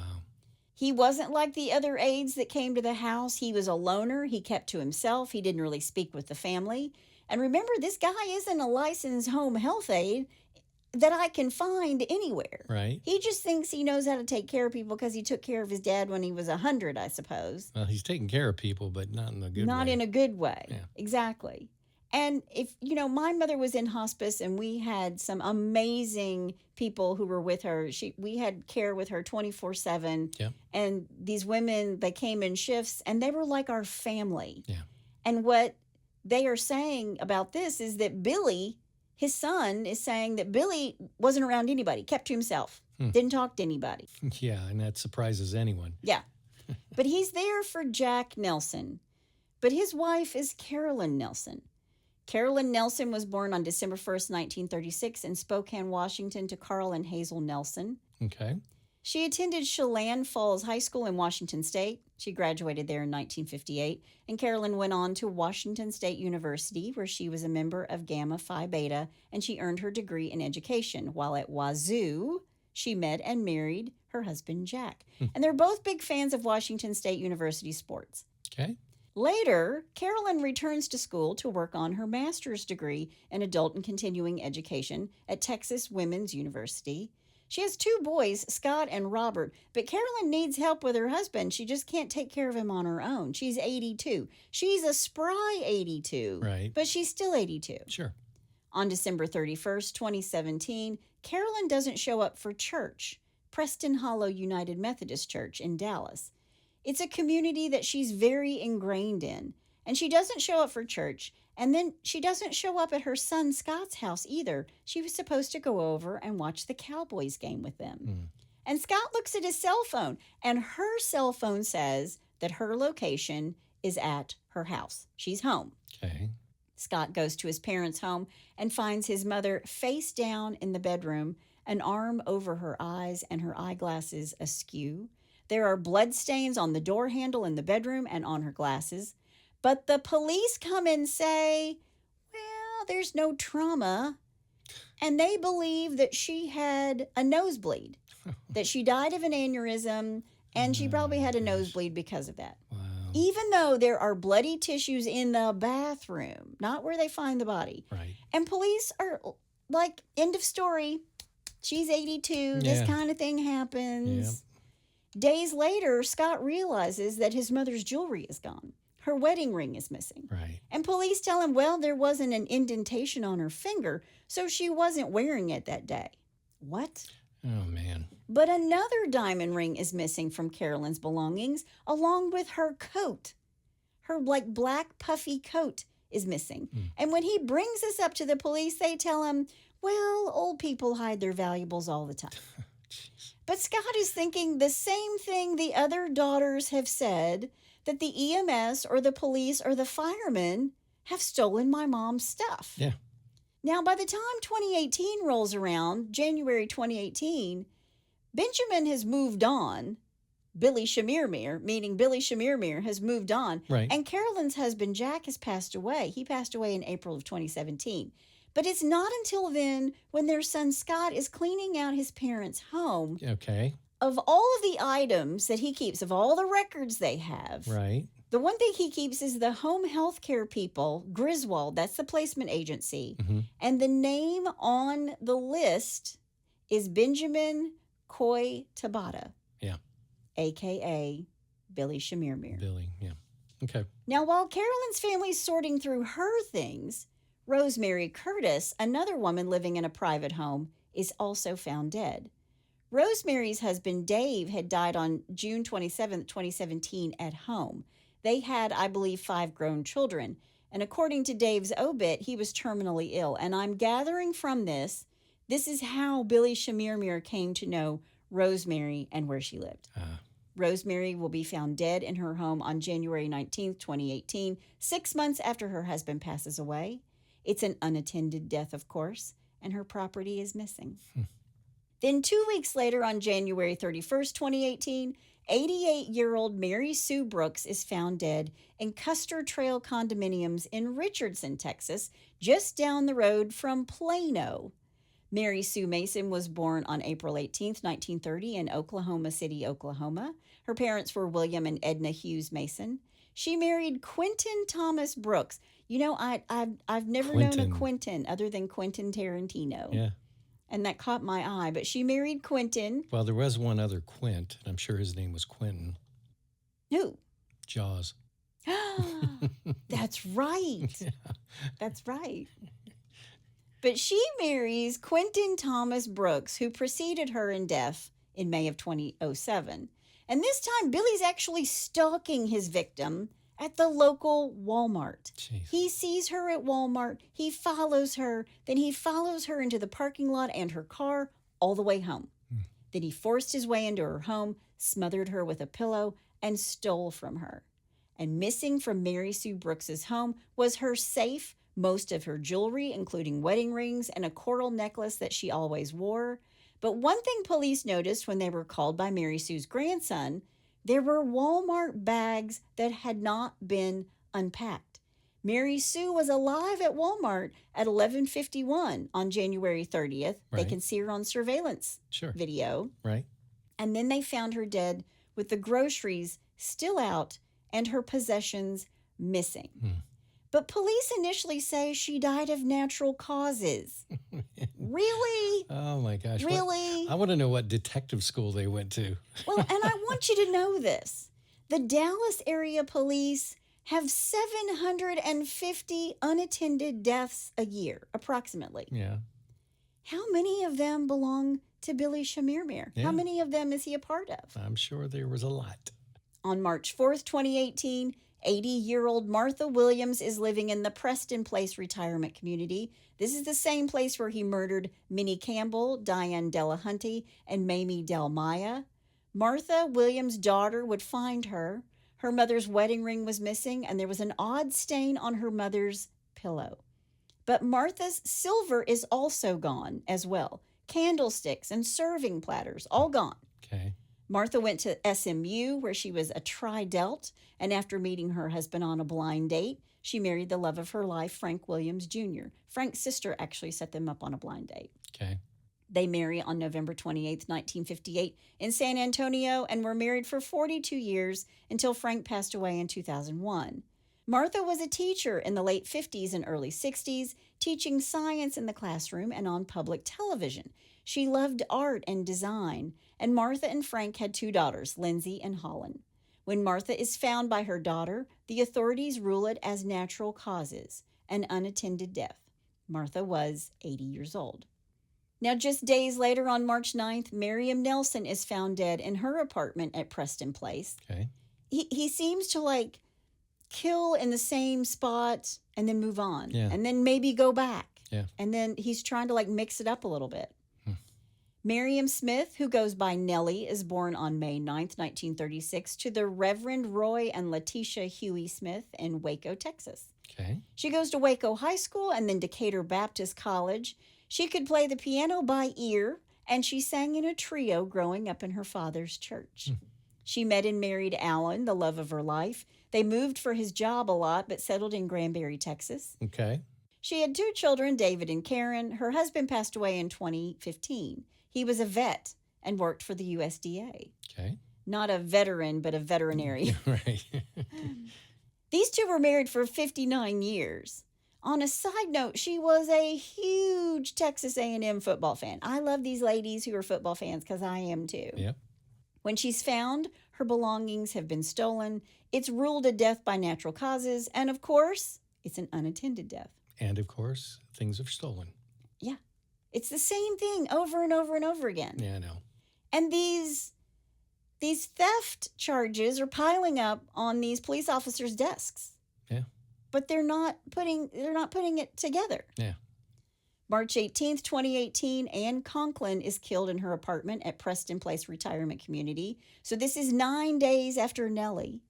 He wasn't like the other aides that came to the house. He was a loner. He kept to himself. He didn't really speak with the family. And remember, this guy isn't a licensed home health aide that I can find anywhere. Right. He just thinks he knows how to take care of people because he took care of his dad when he was 100, I suppose. Well, he's taking care of people, but not in a good way. Not in a good way. Yeah. Exactly. And if, my mother was in hospice and we had some amazing people who were with her. We had care with her 24/7. Yeah. And these women, they came in shifts and they were like our family. Yeah. And what they are saying about this is that Billy, his son, is saying that Billy wasn't around anybody, kept to himself, didn't talk to anybody. Yeah, and that surprises anyone. Yeah. But he's there for Jack Nelson. But his wife is Carolyn Nelson. Carolyn Nelson was born on December 1st, 1936 in Spokane, Washington to Carl and Hazel Nelson. Okay. She attended Chelan Falls High School in Washington State. She graduated there in 1958. And Carolyn went on to Washington State University, where she was a member of Gamma Phi Beta, and she earned her degree in education. While at Wazoo, she met and married her husband, Jack. And they're both big fans of Washington State University sports. Okay. Later, Carolyn returns to school to work on her master's degree in adult and continuing education at Texas Women's University. She has 2 boys, Scott and Robert, but Carolyn needs help with her husband. She just can't take care of him on her own. She's 82. She's a spry 82, Right. but she's still 82. Sure. On December 31st, 2017, Carolyn doesn't show up for church, Preston Hollow United Methodist Church in Dallas. It's a community that she's very ingrained in, and she doesn't show up for church, and then she doesn't show up at her son Scott's house either. She was supposed to go over and watch the Cowboys game with them. And Scott looks at his cell phone, and her cell phone says that her location is at her house. She's home. Okay. Scott goes to his parents' home and finds his mother face down in the bedroom, an arm over her eyes and her eyeglasses askew. There are bloodstains on the door handle in the bedroom and on her glasses. But the police come and say, well, there's no trauma. And they believe that she had a nosebleed, that she died of an aneurysm, and she probably had a nosebleed because of that. Wow. Even though there are bloody tissues in the bathroom, not where they find the body. Right. And police are like, end of story. She's 82. This Yeah. kind of thing happens. Yep. Days later, Scott realizes that his mother's jewelry is gone. Her wedding ring is missing. Right. And police tell him, well, there wasn't an indentation on her finger, so she wasn't wearing it that day. What? Oh, man. But another diamond ring is missing from Carolyn's belongings, along with her coat. Her, black puffy coat is missing. And when he brings this up to the police, they tell him, well, old people hide their valuables all the time. But Scott is thinking the same thing the other daughters have said, that the EMS or the police or the firemen have stolen my mom's stuff. Yeah. Now, by the time 2018 rolls around, January 2018, Benjamin has moved on. Billy Chemirmir, meaning Billy Chemirmir, has moved on. Right. And Carolyn's husband, Jack, has passed away. He passed away in April of 2017. But it's not until then, when their son Scott is cleaning out his parents' home, Okay. of all of the items that he keeps, of all the records they have, Right. the one thing he keeps is the home health care people, Griswold, that's the placement agency. And the name on the list is Benjamin Koy Tabata. Yeah. a.k.a. Billy Chemirmir. Billy, yeah. Okay. Now, while Carolyn's family's sorting through her things, Rosemary Curtis, another woman living in a private home, is also found dead. Rosemary's husband, Dave, had died on June 27, 2017, at home. They had, I believe, 5 grown children. And according to Dave's obit, he was terminally ill. And I'm gathering from this is how Billy Chemirmir came to know Rosemary and where she lived. Rosemary will be found dead in her home on January 19th, 2018, 6 months after her husband passes away. It's an unattended death, of course, and her property is missing. Then 2 weeks later, on January 31st, 2018, 88-year-old Mary Sue Brooks is found dead in Custer Trail condominiums in Richardson, Texas, just down the road from Plano. Mary Sue Mason was born on April 18th, 1930 in Oklahoma City, Oklahoma. Her parents were William and Edna Hughes Mason. She married Quentin Thomas Brooks. You know, I've never known a Quentin other than Quentin Tarantino. Yeah. And that caught my eye. But she married Quentin. Well, there was one other Quint, and I'm sure his name was Quentin. Who? Jaws. That's right. Yeah. That's right. But she marries Quentin Thomas Brooks, who preceded her in death in May of 2007. And this time, Billy's actually stalking his victim at the local Walmart. Jeez. He sees her at Walmart. He follows her. Then he follows her into the parking lot and her car all the way home. Then he forced his way into her home, smothered her with a pillow, and stole from her. And missing from Mary Sue Brooks's home was her safe, most of her jewelry, including wedding rings and a coral necklace that she always wore. But one thing police noticed when they were called by Mary Sue's grandson, there were Walmart bags that had not been unpacked. Mary Sue was alive at Walmart at 11:51 on January 30th. Right. They can see her on surveillance video. Right. And then they found her dead with the groceries still out and her possessions missing. But police initially say she died of natural causes. Really? Oh, my gosh. Really? I want to know what detective school they went to. Well, and I want you to know this. The Dallas area police have 750 unattended deaths a year, approximately. Yeah. How many of them belong to Billy Chemirmir? Yeah. How many of them is he a part of? I'm sure there was a lot. On March 4th, 2018, 80-year-old Martha Williams is living in the Preston Place retirement community. This is the same place where he murdered Minnie Campbell, Diane Delahunty, and Mamie Del Maya. Martha Williams' daughter would find her. Her mother's wedding ring was missing, and there was an odd stain on her mother's pillow. But Martha's silver is also gone as well. Candlesticks and serving platters, all gone. Okay. Martha went to SMU, where she was a tri-delt, and after meeting her husband on a blind date, she married the love of her life, Frank Williams Jr. Frank's sister actually set them up on a blind date. Okay. They marry on November 28th, 1958 in San Antonio and were married for 42 years until Frank passed away in 2001. Martha was a teacher in the late 50s and early 60s, teaching science in the classroom and on public television. She loved art and design, and Martha and Frank had 2 daughters, Lindsay and Holland. When Martha is found by her daughter, the authorities rule it as natural causes, an unattended death. Martha was 80 years old. Now, just days later, on March 9th, Miriam Nelson is found dead in her apartment at Preston Place. Okay. He seems to, kill in the same spot and then move on. Yeah. And then maybe go back. Yeah. And then he's trying to, mix it up a little bit. Miriam Smith, who goes by Nellie, is born on May 9th, 1936, to the Reverend Roy and Letitia Huey Smith in Waco, Texas. Okay. She goes to Waco High School and then Decatur Baptist College. She could play the piano by ear, and she sang in a trio growing up in her father's church. She met and married Alan, the love of her life. They moved for his job a lot, but settled in Granbury, Texas. Okay. She had 2 children, David and Karen. Her husband passed away in 2015. He was a vet and worked for the USDA. Okay. Not a veteran, but a veterinary. Right. These 2 were married for 59 years. On a side note, she was a huge Texas A&M football fan. I love these ladies who are football fans because I am too. Yep. When she's found, her belongings have been stolen. It's ruled a death by natural causes. And of course, it's an unattended death. And of course, things are stolen. Yeah. It's the same thing over and over and over again. Yeah, I know. And these theft charges are piling up on these police officers' desks. Yeah. But they're not putting it together. Yeah. March 18th, 2018, Ann Conklin is killed in her apartment at Preston Place Retirement Community. So this is 9 days after Nellie.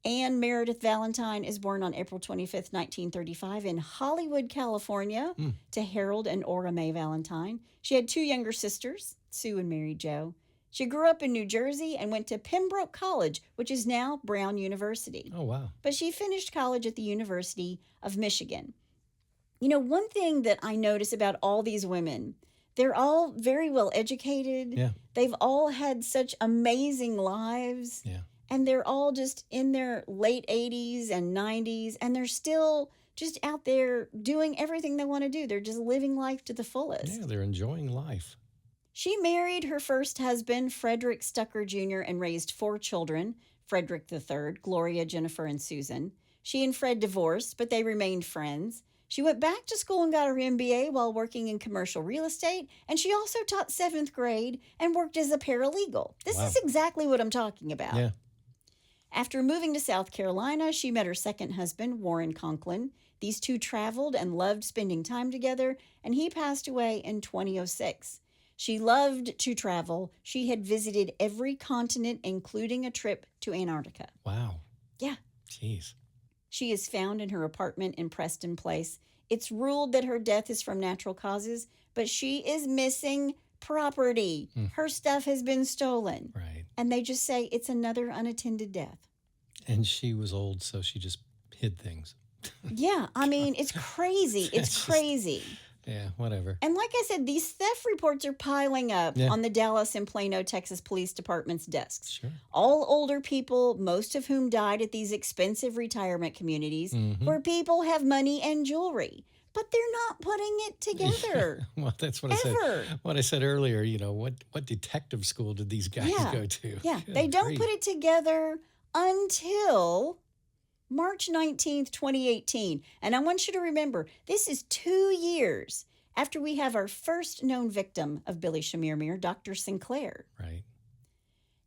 Ann Meredith Valentine is born on April 25th, 1935 in Hollywood, California, to Harold and Ora Mae Valentine. She had 2 younger sisters, Sue and Mary Jo. She grew up in New Jersey and went to Pembroke College, which is now Brown University. Oh, wow. But she finished college at the University of Michigan. You know, one thing that I notice about all these women, they're all very well educated. Yeah. They've all had such amazing lives. Yeah. And they're all just in their late 80s and 90s, and they're still just out there doing everything they want to do. They're just living life to the fullest. Yeah, they're enjoying life. She married her first husband, Frederick Stucker Jr., and raised 4 children, Frederick III, Gloria, Jennifer, and Susan. She and Fred divorced, but they remained friends. She went back to school and got her MBA while working in commercial real estate, and she also taught 7th grade and worked as a paralegal. This is exactly what I'm talking about. Yeah. After moving to South Carolina, she met her second husband, Warren Conklin. These 2 traveled and loved spending time together, and he passed away in 2006. She loved to travel. She had visited every continent, including a trip to Antarctica. Wow. Yeah. Jeez. She is found in her apartment in Preston Place. It's ruled that her death is from natural causes, but she is missing property. Her stuff has been stolen. Right. And they just say it's another unattended death. And she was old, so she just hid things. Yeah, I mean, it's crazy. It's crazy. Yeah, whatever. And like I said, these theft reports are piling up on the Dallas and Plano, Texas Police Department's desks. Sure. All older people, most of whom died at these expensive retirement communities where people have money and jewelry. But they're not putting it together. Well, that's what I said. What I said earlier, you know, what detective school did these guys go to? Yeah, Good they don't grief. put it together until March 19th, 2018. And I want you to remember, this is 2 years after we have our first known victim of Billy Chemirmir, Dr. Sinclair. Right.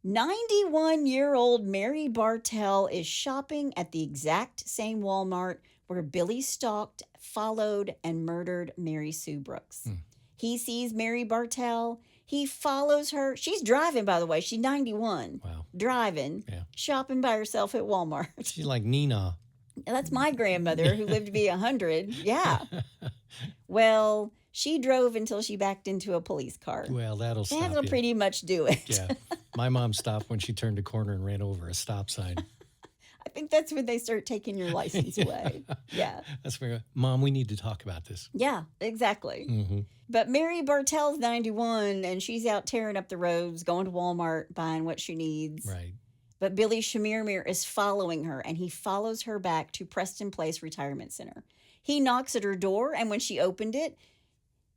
91-year-old Mary Bartell is shopping at the exact same Walmart where Billy stalked, followed, and murdered Mary Sue Brooks. He sees Mary Bartell. He follows her. She's driving, by the way. She's 91. Wow. Driving, shopping by herself at Walmart. She's like Nina. That's my grandmother who lived to be 100. Yeah. Well, she drove until she backed into a police car. Well, that'll stop That'll you. pretty much do it. Yeah. My mom stopped when she turned a corner and ran over a stop sign. I think that's when they start taking your license away. Yeah. That's where, Mom, we need to talk about this. Yeah, exactly. But Mary Bartell's 91, and she's out tearing up the roads, going to Walmart, buying what she needs. Right. But Billy Chemirmir is following her, and he follows her back to Preston Place Retirement Center. He knocks at her door, and when she opened it,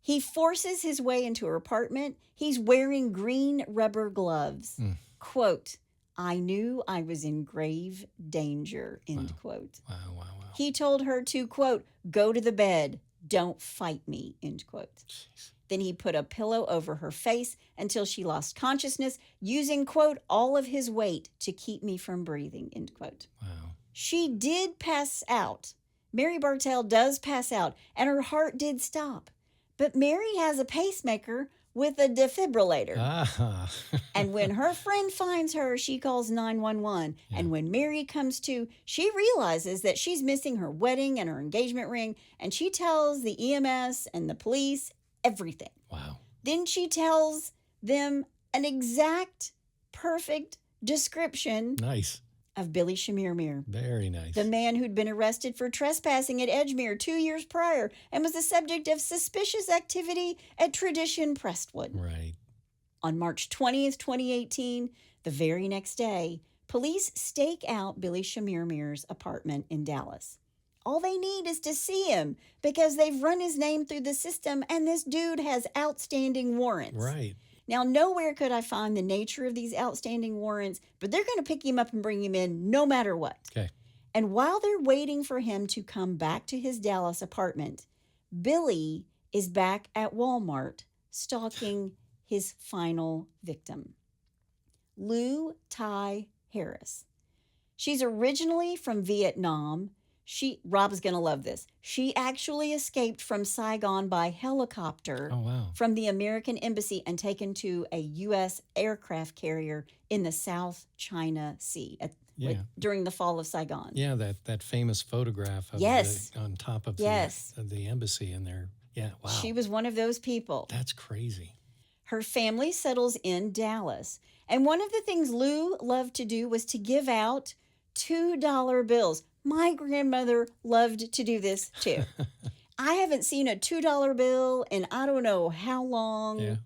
he forces his way into her apartment. He's wearing green rubber gloves. Quote, "I knew I was in grave danger," end quote. Wow. He told her to, quote, "go to the bed. Don't fight me," end quote. Jeez. Then he put a pillow over her face until she lost consciousness, using, quote, "all of his weight to keep me from breathing," end quote. Wow. She did pass out. Mary Bartell does pass out, and her heart did stop. But Mary has a pacemaker with a defibrillator. Ah. And when her friend finds her, she calls 911. And when Mary comes to, she realizes that she's missing her wedding and her engagement ring, and she tells the EMS and the police everything. Wow. Then she tells them an exact, perfect description Nice. of Billy Chemirmir, Very nice. the man who'd been arrested for trespassing at Edgemere 2 years prior and was the subject of suspicious activity at Tradition Prestwood. Right. On March 20th, 2018, the very next day, police stake out Billy Chemirmir's apartment in Dallas. All they need is to see him because they've run his name through the system and this dude has outstanding warrants. Right. Now, nowhere could I find the nature of these outstanding warrants, but they're going to pick him up and bring him in no matter what. Okay. And while they're waiting for him to come back to his Dallas apartment, Billy is back at Walmart stalking his final victim, Lou Tai Harris. She's originally from Vietnam. Rob's going to love this. She actually escaped from Saigon by helicopter from the American Embassy and taken to a U.S. aircraft carrier in the South China Sea during the fall of Saigon. Yeah, that famous photograph of on top of the embassy in there. Yeah, wow. She was one of those people. That's crazy. Her family settles in Dallas. And one of the things Lou loved to do was to give out $2 bills. My grandmother loved to do this too. I haven't seen a $2 bill in I don't know how long,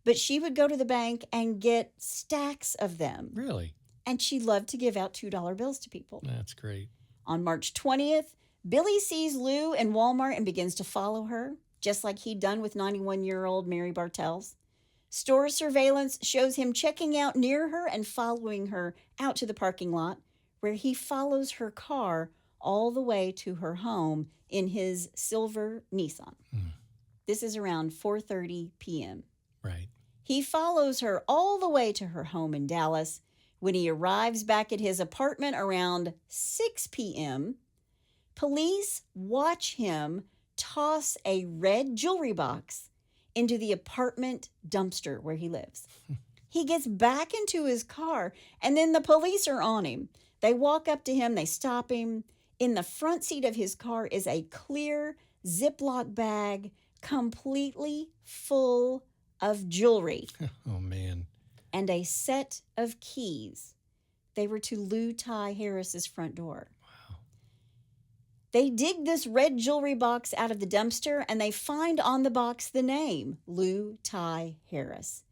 but she would go to the bank and get stacks of them. Really? And she loved to give out $2 bills to people. That's great. On March 20th, Billy sees Lou in Walmart and begins to follow her, just like he'd done with 91-year-old Mary Bartels. Store surveillance shows him checking out near her and following her out to the parking lot, where he follows her car all the way to her home in his silver Nissan. This is around 4:30 p.m. Right. He follows her all the way to her home in Dallas. When he arrives back at his apartment around 6 p.m., police watch him toss a red jewelry box into the apartment dumpster where he lives. He gets back into his car, and then the police are on him. They walk up to him, they stop him. In the front seat of his car is a clear Ziploc bag completely full of jewelry. Oh, man. And a set of keys. They were to Lou Tai Harris's front door. Wow. They dig this red jewelry box out of the dumpster, and they find on the box the name, Lou Tai Harris.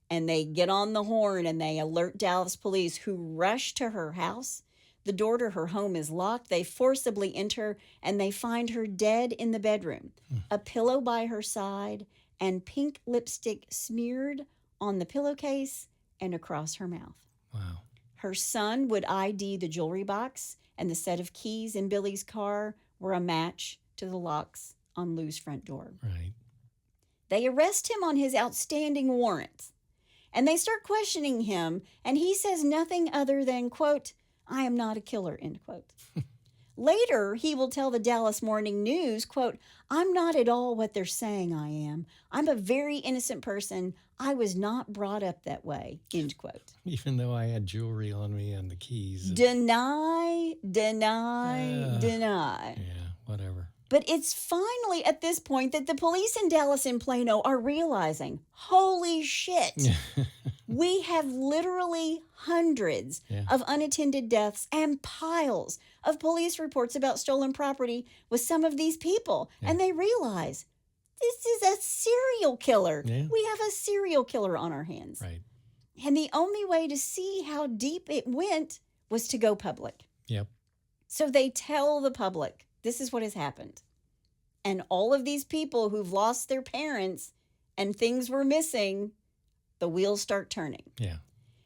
And they get on the horn and they alert Dallas police, who rush to her house. The door to her home is locked. They forcibly enter and they find her dead in the bedroom. A pillow by her side and pink lipstick smeared on the pillowcase and across her mouth. Wow. Her son would ID the jewelry box, and the set of keys in Billy's car were a match to the locks on Lou's front door. Right. They arrest him on his outstanding warrants. And they start questioning him, and he says nothing other than, quote, "I am not a killer," end quote. Later, he will tell the Dallas Morning News, quote, "I'm not at all what they're saying I am. I'm a very innocent person. I was not brought up that way," end quote. Even though I had jewelry on me and the keys. Deny. Yeah, whatever. But it's finally at this point that the police in Dallas and Plano are realizing, holy shit, we have literally hundreds of unattended deaths and piles of police reports about stolen property with some of these people. And they realize, this is a serial killer. Yeah. We have a serial killer on our hands. Right. And the only way to see how deep it went was to go public. Yep. So they tell the public, this is what has happened. And all of these people who've lost their parents and things were missing, the wheels start turning. Yeah.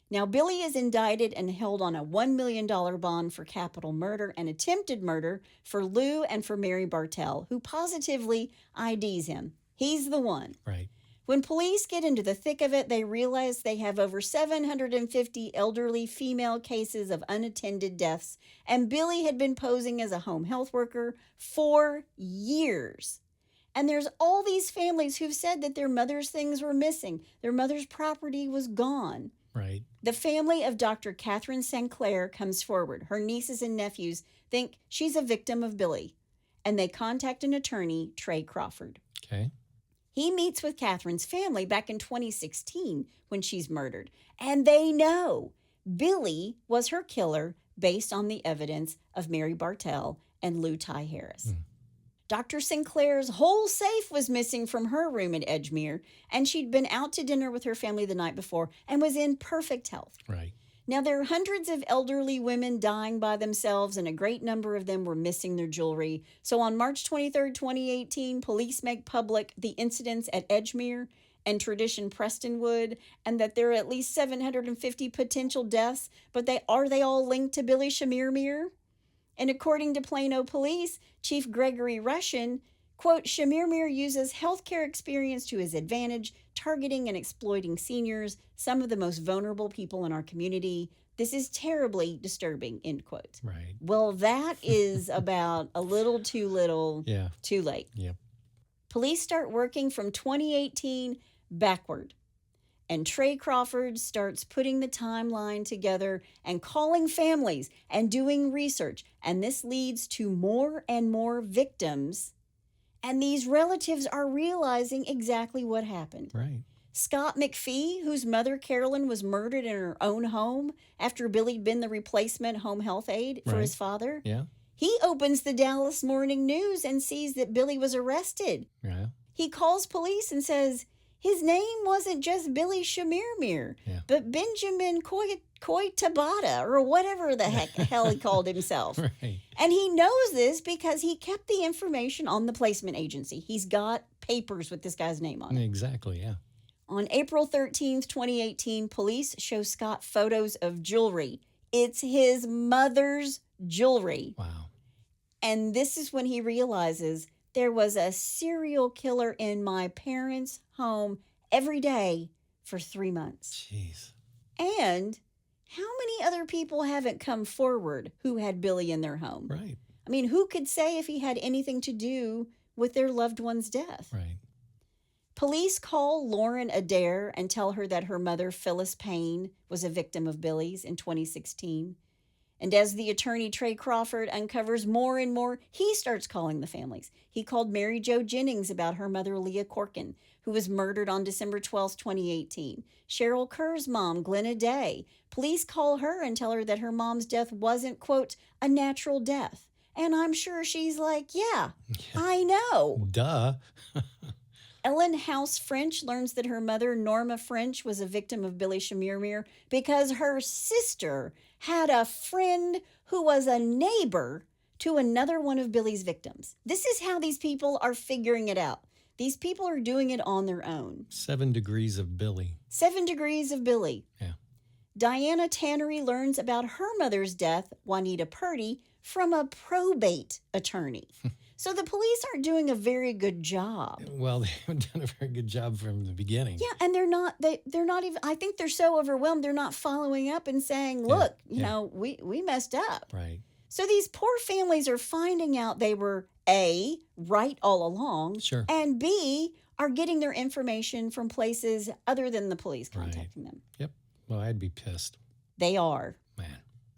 Now, Billy is indicted and held on a $1 million bond for capital murder and attempted murder for Lou and for Mary Bartell, who positively IDs him. He's the one. Right. When police get into the thick of it, they realize they have over 750 elderly female cases of unattended deaths, and Billy had been posing as a home health worker for years. And there's all these families who've said that their mother's things were missing. Their mother's property was gone. Right. The family of Dr. Catherine Sinclair comes forward. Her nieces and nephews think she's a victim of Billy, and they contact an attorney, Trey Crawford. Okay. He meets with Catherine's family back in 2016 when she's murdered, and they know Billy was her killer based on the evidence of Mary Bartell and Lou Tai Harris. Dr. Sinclair's whole safe was missing from her room in Edgemere, and she'd been out to dinner with her family the night before and was in perfect health. Right. Now, there are hundreds of elderly women dying by themselves, and a great number of them were missing their jewelry. So on March 23rd, 2018, police make public the incidents at Edgemere, and tradition Prestonwood, and that there are at least 750 potential deaths, but are they all linked to Billy Chemirmir? And according to Plano Police, Chief Gregory Russian, quote, Chemirmir uses healthcare experience to his advantage, targeting and exploiting seniors, some of the most vulnerable people in our community. This is terribly disturbing, end quote. Right. Well, that is about a little too little, too late. Yep. Police start working from 2018 backward. And Trey Crawford starts putting the timeline together and calling families and doing research. And this leads to more and more victims. And these relatives are realizing exactly what happened. Right. Scott McPhee, whose mother Carolyn was murdered in her own home after Billy'd been the replacement home health aide for his father. Yeah. He opens the Dallas Morning News and sees that Billy was arrested. Yeah. He calls police and says his name wasn't just Billy Chemirmir, but Benjamin Coy Tabata, or whatever the hell he called himself. Right. And he knows this because he kept the information on the placement agency. He's got papers with this guy's name on it. Exactly, yeah. On April 13th, 2018, police show Scott photos of jewelry. It's his mother's jewelry. Wow. And this is when he realizes there was a serial killer in my parents' home every day for 3 months. Jeez. And how many other people haven't come forward who had Billy in their home? Right. I mean, who could say if he had anything to do with their loved one's death? Right. Police call Lauren Adair and tell her that her mother, Phyllis Payne, was a victim of Billy's in 2016. And as the attorney Trey Crawford uncovers more and more, he starts calling the families. He called Mary Jo Jennings about her mother, Leah Corkin, who was murdered on December 12, 2018. Cheryl Kerr's mom, Glenna Day. Police call her and tell her that her mom's death wasn't, quote, a natural death. And I'm sure she's like, yeah. I know. Duh. Ellen House French learns that her mother, Norma French, was a victim of Billy Chemirmir because her sister had a friend who was a neighbor to another one of Billy's victims. This is how these people are figuring it out. These people are doing it on their own. 7 degrees of Billy. 7 degrees of Billy. Yeah. Diana Tannery learns about her mother's death, Juanita Purdy, from a probate attorney. So the police aren't doing a very good job. Well, they haven't done a very good job from the beginning. Yeah, and they're not even, I think they're so overwhelmed, they're not following up and saying, look, you know, we messed up. Right. So these poor families are finding out they were, A, right all along, Sure. and B, are getting their information from places other than the police contacting them. Yep. Well, I'd be pissed. They are. Man.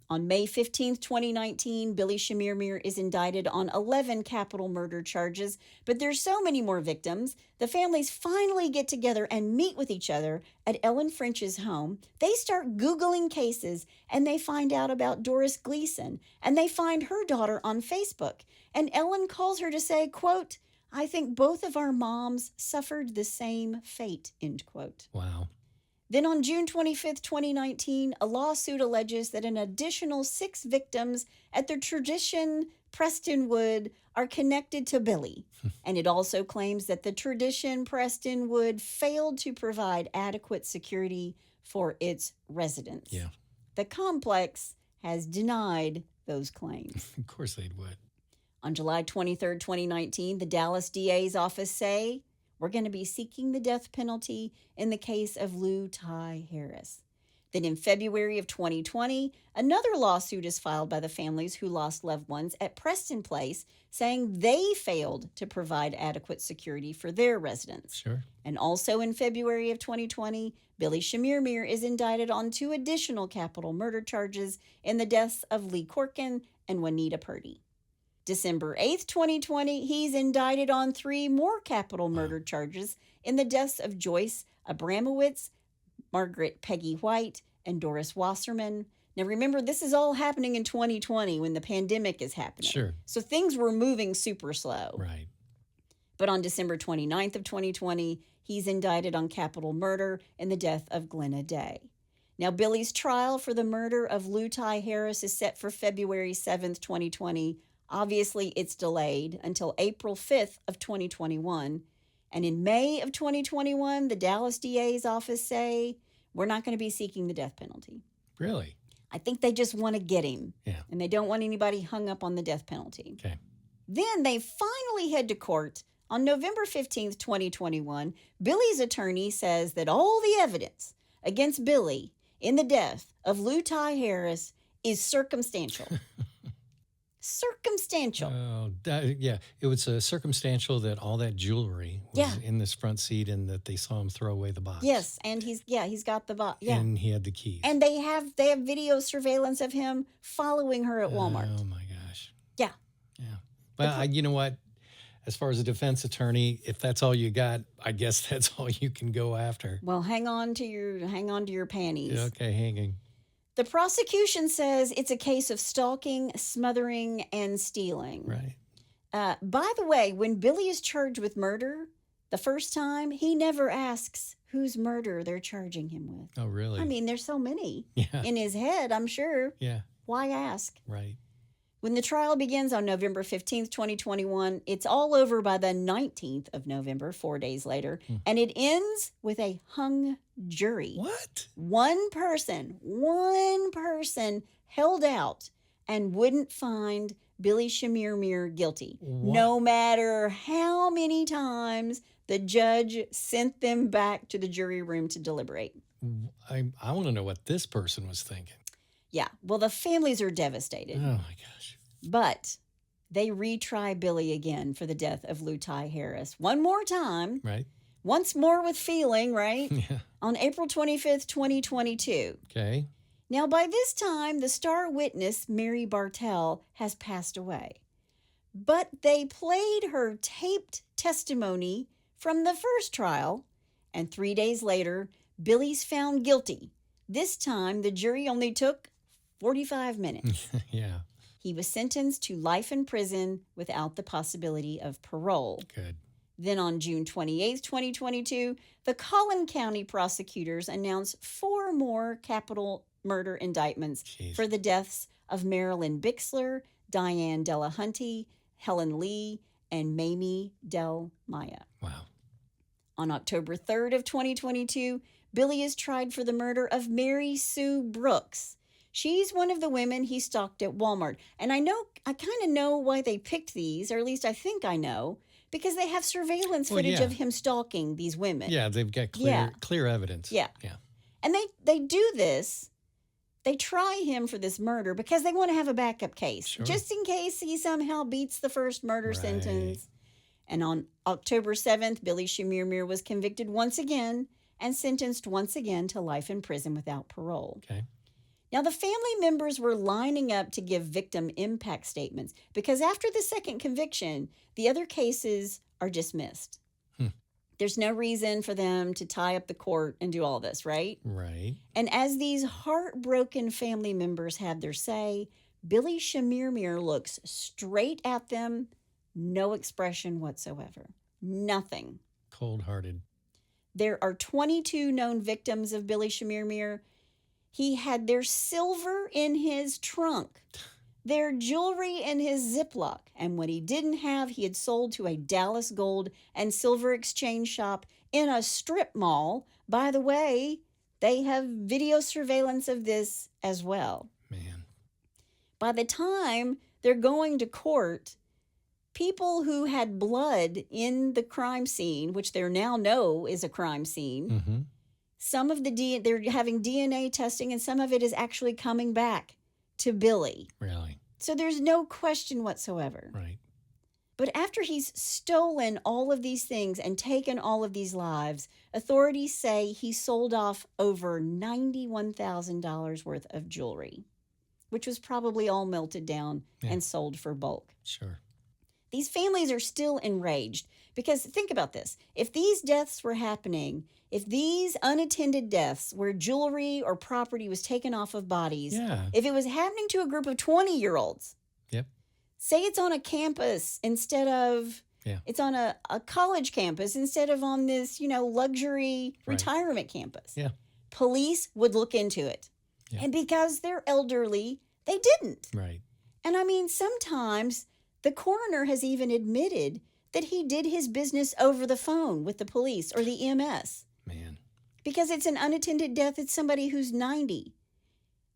On May 15th, 2019, Billy Chemirmir is indicted on 11 capital murder charges, but there's so many more victims. The families finally get together and meet with each other at Ellen French's home. They start Googling cases, and they find out about Doris Gleason, and they find her daughter on Facebook. And Ellen calls her to say, quote, I think both of our moms suffered the same fate, end quote. Wow. Then on June 25th, 2019, a lawsuit alleges that an additional 6 victims at the Tradition Prestonwood are connected to Billy. And it also claims that the Tradition Prestonwood failed to provide adequate security for its residents. Yeah. The complex has denied those claims. Of course they would. On July 23rd, 2019, the Dallas DA's office say, we're going to be seeking the death penalty in the case of Lou Ty Harris. Then in February of 2020, another lawsuit is filed by the families who lost loved ones at Preston Place, saying they failed to provide adequate security for their residents. Sure. And also in February of 2020, Billy Chemirmir is indicted on 2 additional capital murder charges in the deaths of Lee Corkin and Juanita Purdy. December 8th, 2020, he's indicted on 3 more capital murder charges in the deaths of Joyce Abramowitz, Margaret Peggy White, and Doris Wasserman. Now remember, this is all happening in 2020 when the pandemic is happening. Sure. So things were moving super slow. Right. But on December 29th of 2020, he's indicted on capital murder in the death of Glenna Day. Now, Billy's trial for the murder of Lou Ty Harris is set for February 7th, 2020. Obviously, it's delayed until April 5th of 2021. And in May of 2021, the Dallas DA's office say, we're not going to be seeking the death penalty. Really? I think they just want to get him. Yeah. And they don't want anybody hung up on the death penalty. Okay. Then they finally head to court on November 15th, 2021. Billy's attorney says that all the evidence against Billy in the death of Lou Ty Harris is circumstantial. Circumstantial. Oh, yeah. It was circumstantial that all that jewelry was in this front seat and that they saw him throw away the box. Yes, and he's got the box. Yeah. And he had the keys. And they have video surveillance of him following her at Walmart. Oh my gosh. Yeah. Yeah. Well, you know what? As far as a defense attorney, if that's all you got, I guess that's all you can go after. Well, hang on to your panties. Yeah, okay, hanging. The prosecution says it's a case of stalking, smothering, and stealing. Right. By the way, when Billy is charged with murder, the first time, he never asks whose murder they're charging him with. Oh, really? I mean, there's so many Yeah. in his head, I'm sure. Yeah. Why ask? Right. When the trial begins on November 15th, 2021, it's all over by the 19th of November, 4 days later, and it ends with a hung jury. What? One person held out and wouldn't find Billy Chemirmir guilty. What? No matter how many times the judge sent them back to the jury room to deliberate. I want to know what this person was thinking. Yeah, well, the families are devastated. Oh, my gosh. But they retry Billy again for the death of Lou Ty Harris. One more time. Right. Once more with feeling, right? Yeah. On April 25th, 2022. Okay. Now, by this time, the star witness, Mary Bartell, has passed away. But they played her taped testimony from the first trial, and 3 days later, Billy's found guilty. This time, the jury only took 45 minutes. Yeah. He was sentenced to life in prison without the possibility of parole. Good. Then on June 28, 2022, the Collin County prosecutors announced 4 more capital murder indictments for the deaths of Marilyn Bixler, Diane Delahunty, Helen Lee, and Mamie Del Maya. Wow. On October 3rd of 2022, Billy is tried for the murder of Mary Sue Brooks. She's one of the women he stalked at Walmart. And I kind of know why they picked these, or at least I think I know, because they have surveillance footage of him stalking these women. Yeah, they've got clear evidence. Yeah. Yeah. And they do this. They try him for this murder because they want to have a backup case, just in case he somehow beats the first murder sentence. And on October 7th, Billy Chemirmir was convicted once again and sentenced once again to life in prison without parole. Okay. Now, the family members were lining up to give victim impact statements because after the second conviction, the other cases are dismissed. There's no reason for them to tie up the court and do all this, right? Right. And as these heartbroken family members had their say, Billy Chemirmir looks straight at them, no expression whatsoever. Nothing. Cold-hearted. There are 22 known victims of Billy Chemirmir. He had their silver in his trunk, their jewelry in his Ziploc, and what he didn't have, he had sold to a Dallas gold and silver exchange shop in a strip mall. By the way, they have video surveillance of this as well. Man. By the time they're going to court, people who had blood in the crime scene, which they now know is a crime scene, some of they're having DNA testing, and some of it is actually coming back to Billy. Really? So there's no question whatsoever. Right. But after he's stolen all of these things and taken all of these lives, authorities say he sold off over $91,000 worth of jewelry, which was probably all melted down and sold for bulk. Sure. These families are still enraged because think about this. If these deaths were happening, if these unattended deaths where jewelry or property was taken off of bodies, if it was happening to a group of 20-year-olds, say it's on a campus instead of, it's on a college campus instead of on this, luxury retirement campus, police would look into it. And because they're elderly, they didn't. Right. And I mean, sometimes the coroner has even admitted that he did his business over the phone with the police or the EMS. Man. Because it's an unattended death. It's somebody who's 90,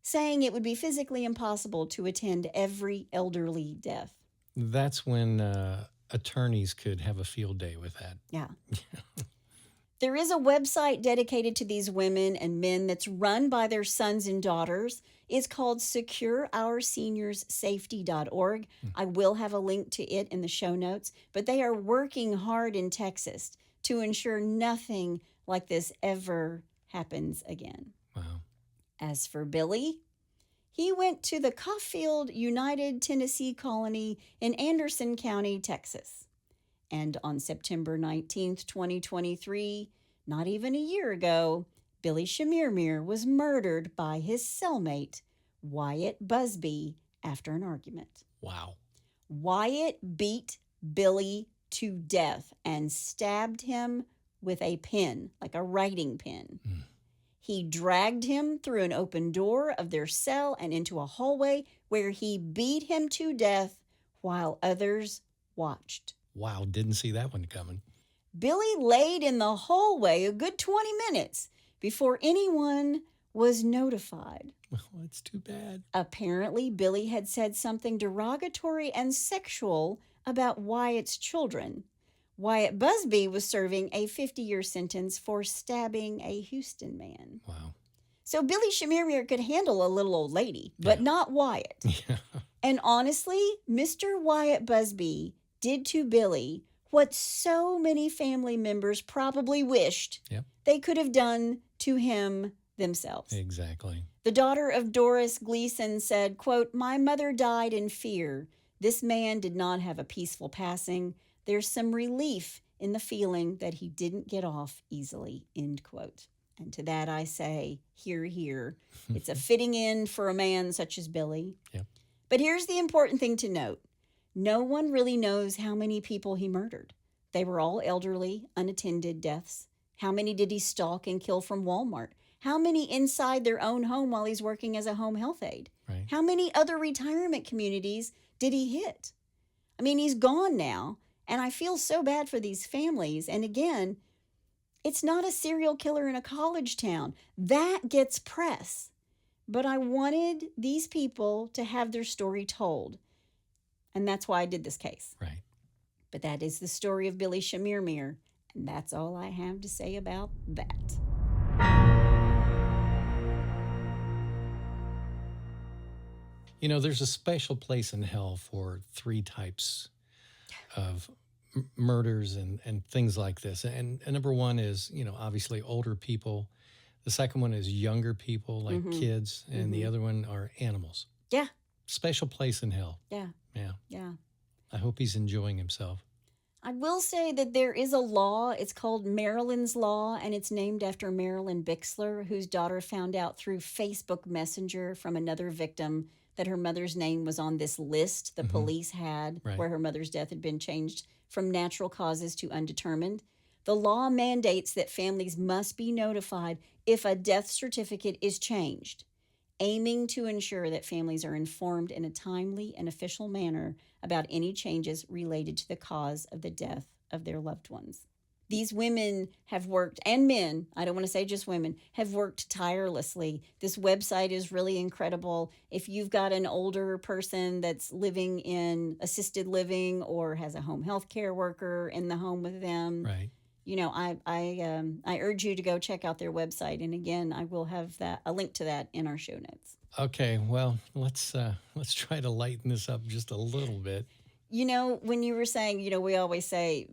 saying it would be physically impossible to attend every elderly death. That's when attorneys could have a field day with that. Yeah. There is a website dedicated to these women and men that's run by their sons and daughters. It's called secureourseniorsSafety.org. I will have a link to it in the show notes, but they are working hard in Texas to ensure nothing like this ever happens again. Wow. As for Billy, he went to the Caulfield United Tennessee Colony in Anderson County, Texas. And on September 19th, 2023, not even a year ago, Billy Chemirmir was murdered by his cellmate, Wyatt Busby, after an argument. Wow. Wyatt beat Billy to death and stabbed him with a pen, like a writing pen. He dragged him through an open door of their cell and into a hallway where he beat him to death while others watched. Wow, didn't see that one coming. Billy laid in the hallway a good 20 minutes before anyone was notified. Well, it's too bad. Apparently, Billy had said something derogatory and sexual about Wyatt's children. Wyatt Busby was serving a 50-year sentence for stabbing a Houston man. Wow. So Billy Chemirmir could handle a little old lady, but not Wyatt. Yeah. And honestly, Mr. Wyatt Busby did to Billy what so many family members probably wished they could have done to him themselves. Exactly. The daughter of Doris Gleason said, quote, "My mother died in fear. This man did not have a peaceful passing. There's some relief in the feeling that he didn't get off easily," end quote. And to that I say, hear, hear. It's a fitting end for a man such as Billy. Yep. But here's the important thing to note. No one really knows how many people he murdered. They were all elderly, unattended deaths. How many did he stalk and kill from Walmart? How many inside their own home while he's working as a home health aide? Right. How many other retirement communities did he hit? I mean, he's gone now, and I feel so bad for these families. And again, it's not a serial killer in a college town. That gets press. But I wanted these people to have their story told. And that's why I did this case. Right. But that is the story of Billy Chemirmir. And that's all I have to say about that. You know, there's a special place in hell for 3 types of murders and things like this. And number 1 is, you know, obviously older people. The second one is younger people, like kids. And the other one are animals. Yeah. Special place in hell. Yeah. Yeah. Yeah. I hope he's enjoying himself. I will say that there is a law. It's called Maryland's Law, and it's named after Marilyn Bixler, whose daughter found out through Facebook Messenger from another victim that her mother's name was on this list the police had, where her mother's death had been changed from natural causes to undetermined. The law mandates that families must be notified if a death certificate is changed, aiming to ensure that families are informed in a timely and official manner about any changes related to the cause of the death of their loved ones. These women have worked, and men, I don't want to say just women, have worked tirelessly. This website is really incredible. If you've got an older person that's living in assisted living or has a home health care worker in the home with them, Right. you know, I urge you to go check out their website. And again, I will have a link to that in our show notes. Okay, well, let's try to lighten this up just a little bit. You know, when you were saying, you know, we always say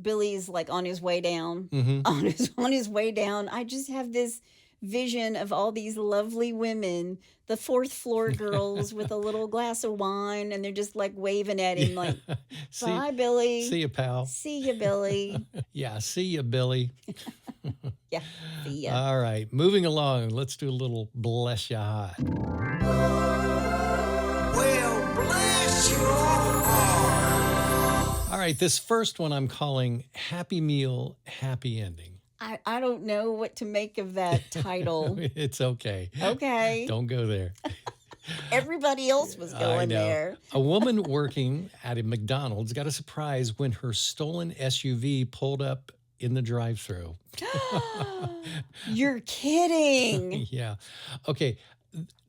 Billy's like on his way down, on his way down. I just have this vision of all these lovely women, the 4th floor girls with a little glass of wine, and they're just like waving at him like, bye, Billy. See you, pal. See you, Billy. Yeah, see you, Billy. Yeah, see ya. All right, moving along. Let's do a little bless your heart. Well, bless your heart. All right, this first one I'm calling Happy Meal, Happy Ending. I don't know what to make of that title. It's okay. Okay. Don't go there. Everybody else was I going know. there. A woman working at a McDonald's got a surprise when her stolen SUV pulled up in the drive-thru. You're kidding. Yeah. Okay.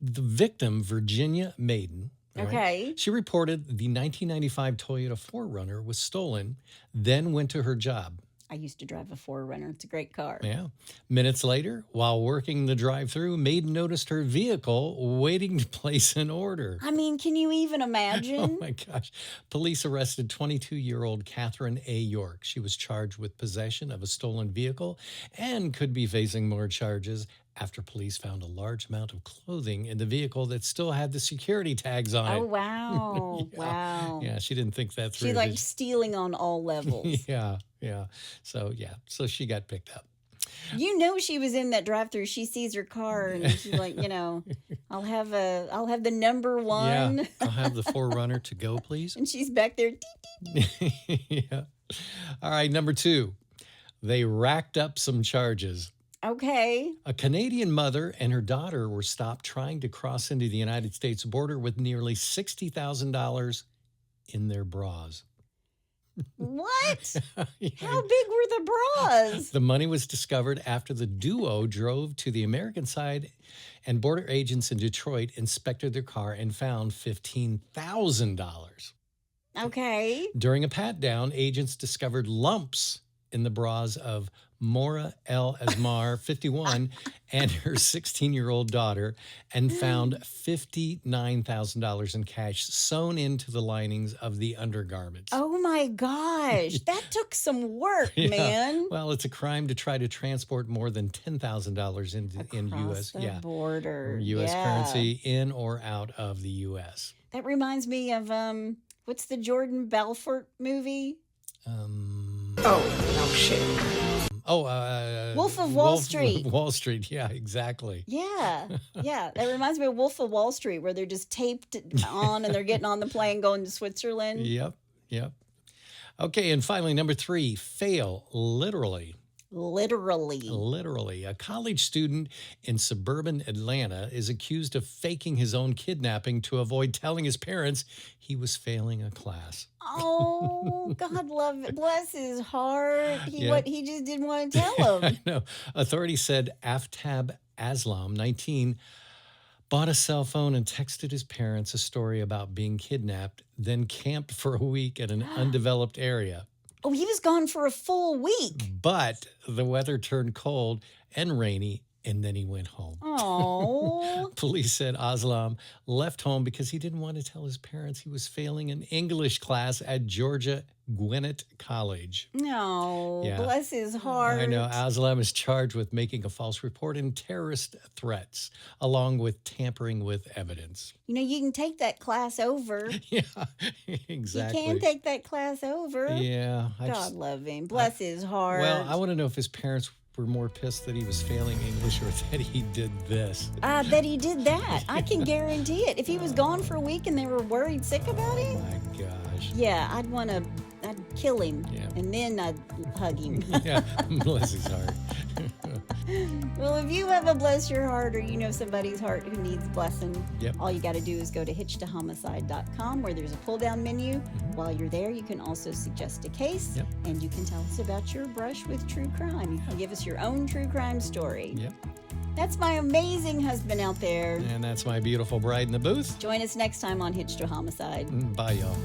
The victim, Virginia Maiden. right? Okay. She reported the 1995 Toyota 4Runner was stolen, then went to her job. I used to drive a 4Runner. It's a great car. Yeah. Minutes later, while working the drive-thru, Maiden noticed her vehicle waiting to place an order. I mean, can you even Oh imagine? my gosh. Police arrested 22-year-old Catherine A. York. She was charged with possession of a stolen vehicle and could be facing more charges after police found a large amount of clothing in the vehicle that still had the security tags on it. Oh, wow. Yeah. Wow. Yeah, she didn't think that through. She's like did she? stealing on all levels. Yeah. So she got picked up. You know she was in that drive-through. She sees her car and she's like, I'll have the number one. Yeah. I'll have the 4Runner to go, please. And she's back there. Yeah. All right, number 2. They racked up some charges. Okay. A Canadian mother and her daughter were stopped trying to cross into the United States border with nearly $60,000 in their bras. What? Yeah. How big were the bras? The money was discovered after the duo drove to the American side, and border agents in Detroit inspected their car and found $15,000. Okay. During a pat-down, agents discovered lumps in the bras of Mora El Asmar, 51, and her 16-year-old daughter, and found $59,000 in cash sewn into the linings of the undergarments. Oh my gosh. That took some work, Yeah. man. Well, it's a crime to try to transport more than $10,000 in U.S. Across the border. U.S. Yeah. currency in or out of the U.S. That reminds me of what's the Jordan Belfort movie? Oh, no shit. Wolf of Wall Street. Wall Street, yeah, exactly. Yeah. Yeah. That reminds me of Wolf of Wall Street, where they're just taped on and they're getting on the plane going to Switzerland. Yep. Okay, and finally, number 3, fail, literally. Literally. A college student in suburban Atlanta is accused of faking his own kidnapping to avoid telling his parents he was failing a class. Oh, God love it. Bless his heart. Yeah. He just didn't want to tell him. I know. Authorities said Aftab Aslam, 19, bought a cell phone and texted his parents a story about being kidnapped, then camped for a week at an undeveloped area. Oh, he was gone for a full week. But the weather turned cold and rainy, and then he went home. Oh. Police said Aslam left home because he didn't want to tell his parents he was failing an English class at Georgia Gwinnett College. No. Yeah. Bless his heart. I know. Aslam is charged with making a false report and terrorist threats, along with tampering with evidence. You can take that class over. Yeah, exactly. You can take that class over. Yeah. God love him. Bless his heart. Well, I want to know if his parents were more pissed that he was failing English or that he did this. I bet he did that. I can guarantee it. If he was gone for a week and they were worried sick about Oh him, my gosh. yeah, I'd kill him. Yeah. And then I'd hug him. Yeah, bless his heart. Well, if you have a bless your heart or you know somebody's heart who needs blessing, Yep. all you got to do is go to hitchtohomicide.com where there's a pull-down menu. While you're there, you can also suggest a case, Yep. and you can tell us about your brush with true crime. You can give us your own true crime story. Yep. That's my amazing husband out there. And that's my beautiful bride in the booth. Join us next time on Hitched to Homicide. Bye, y'all.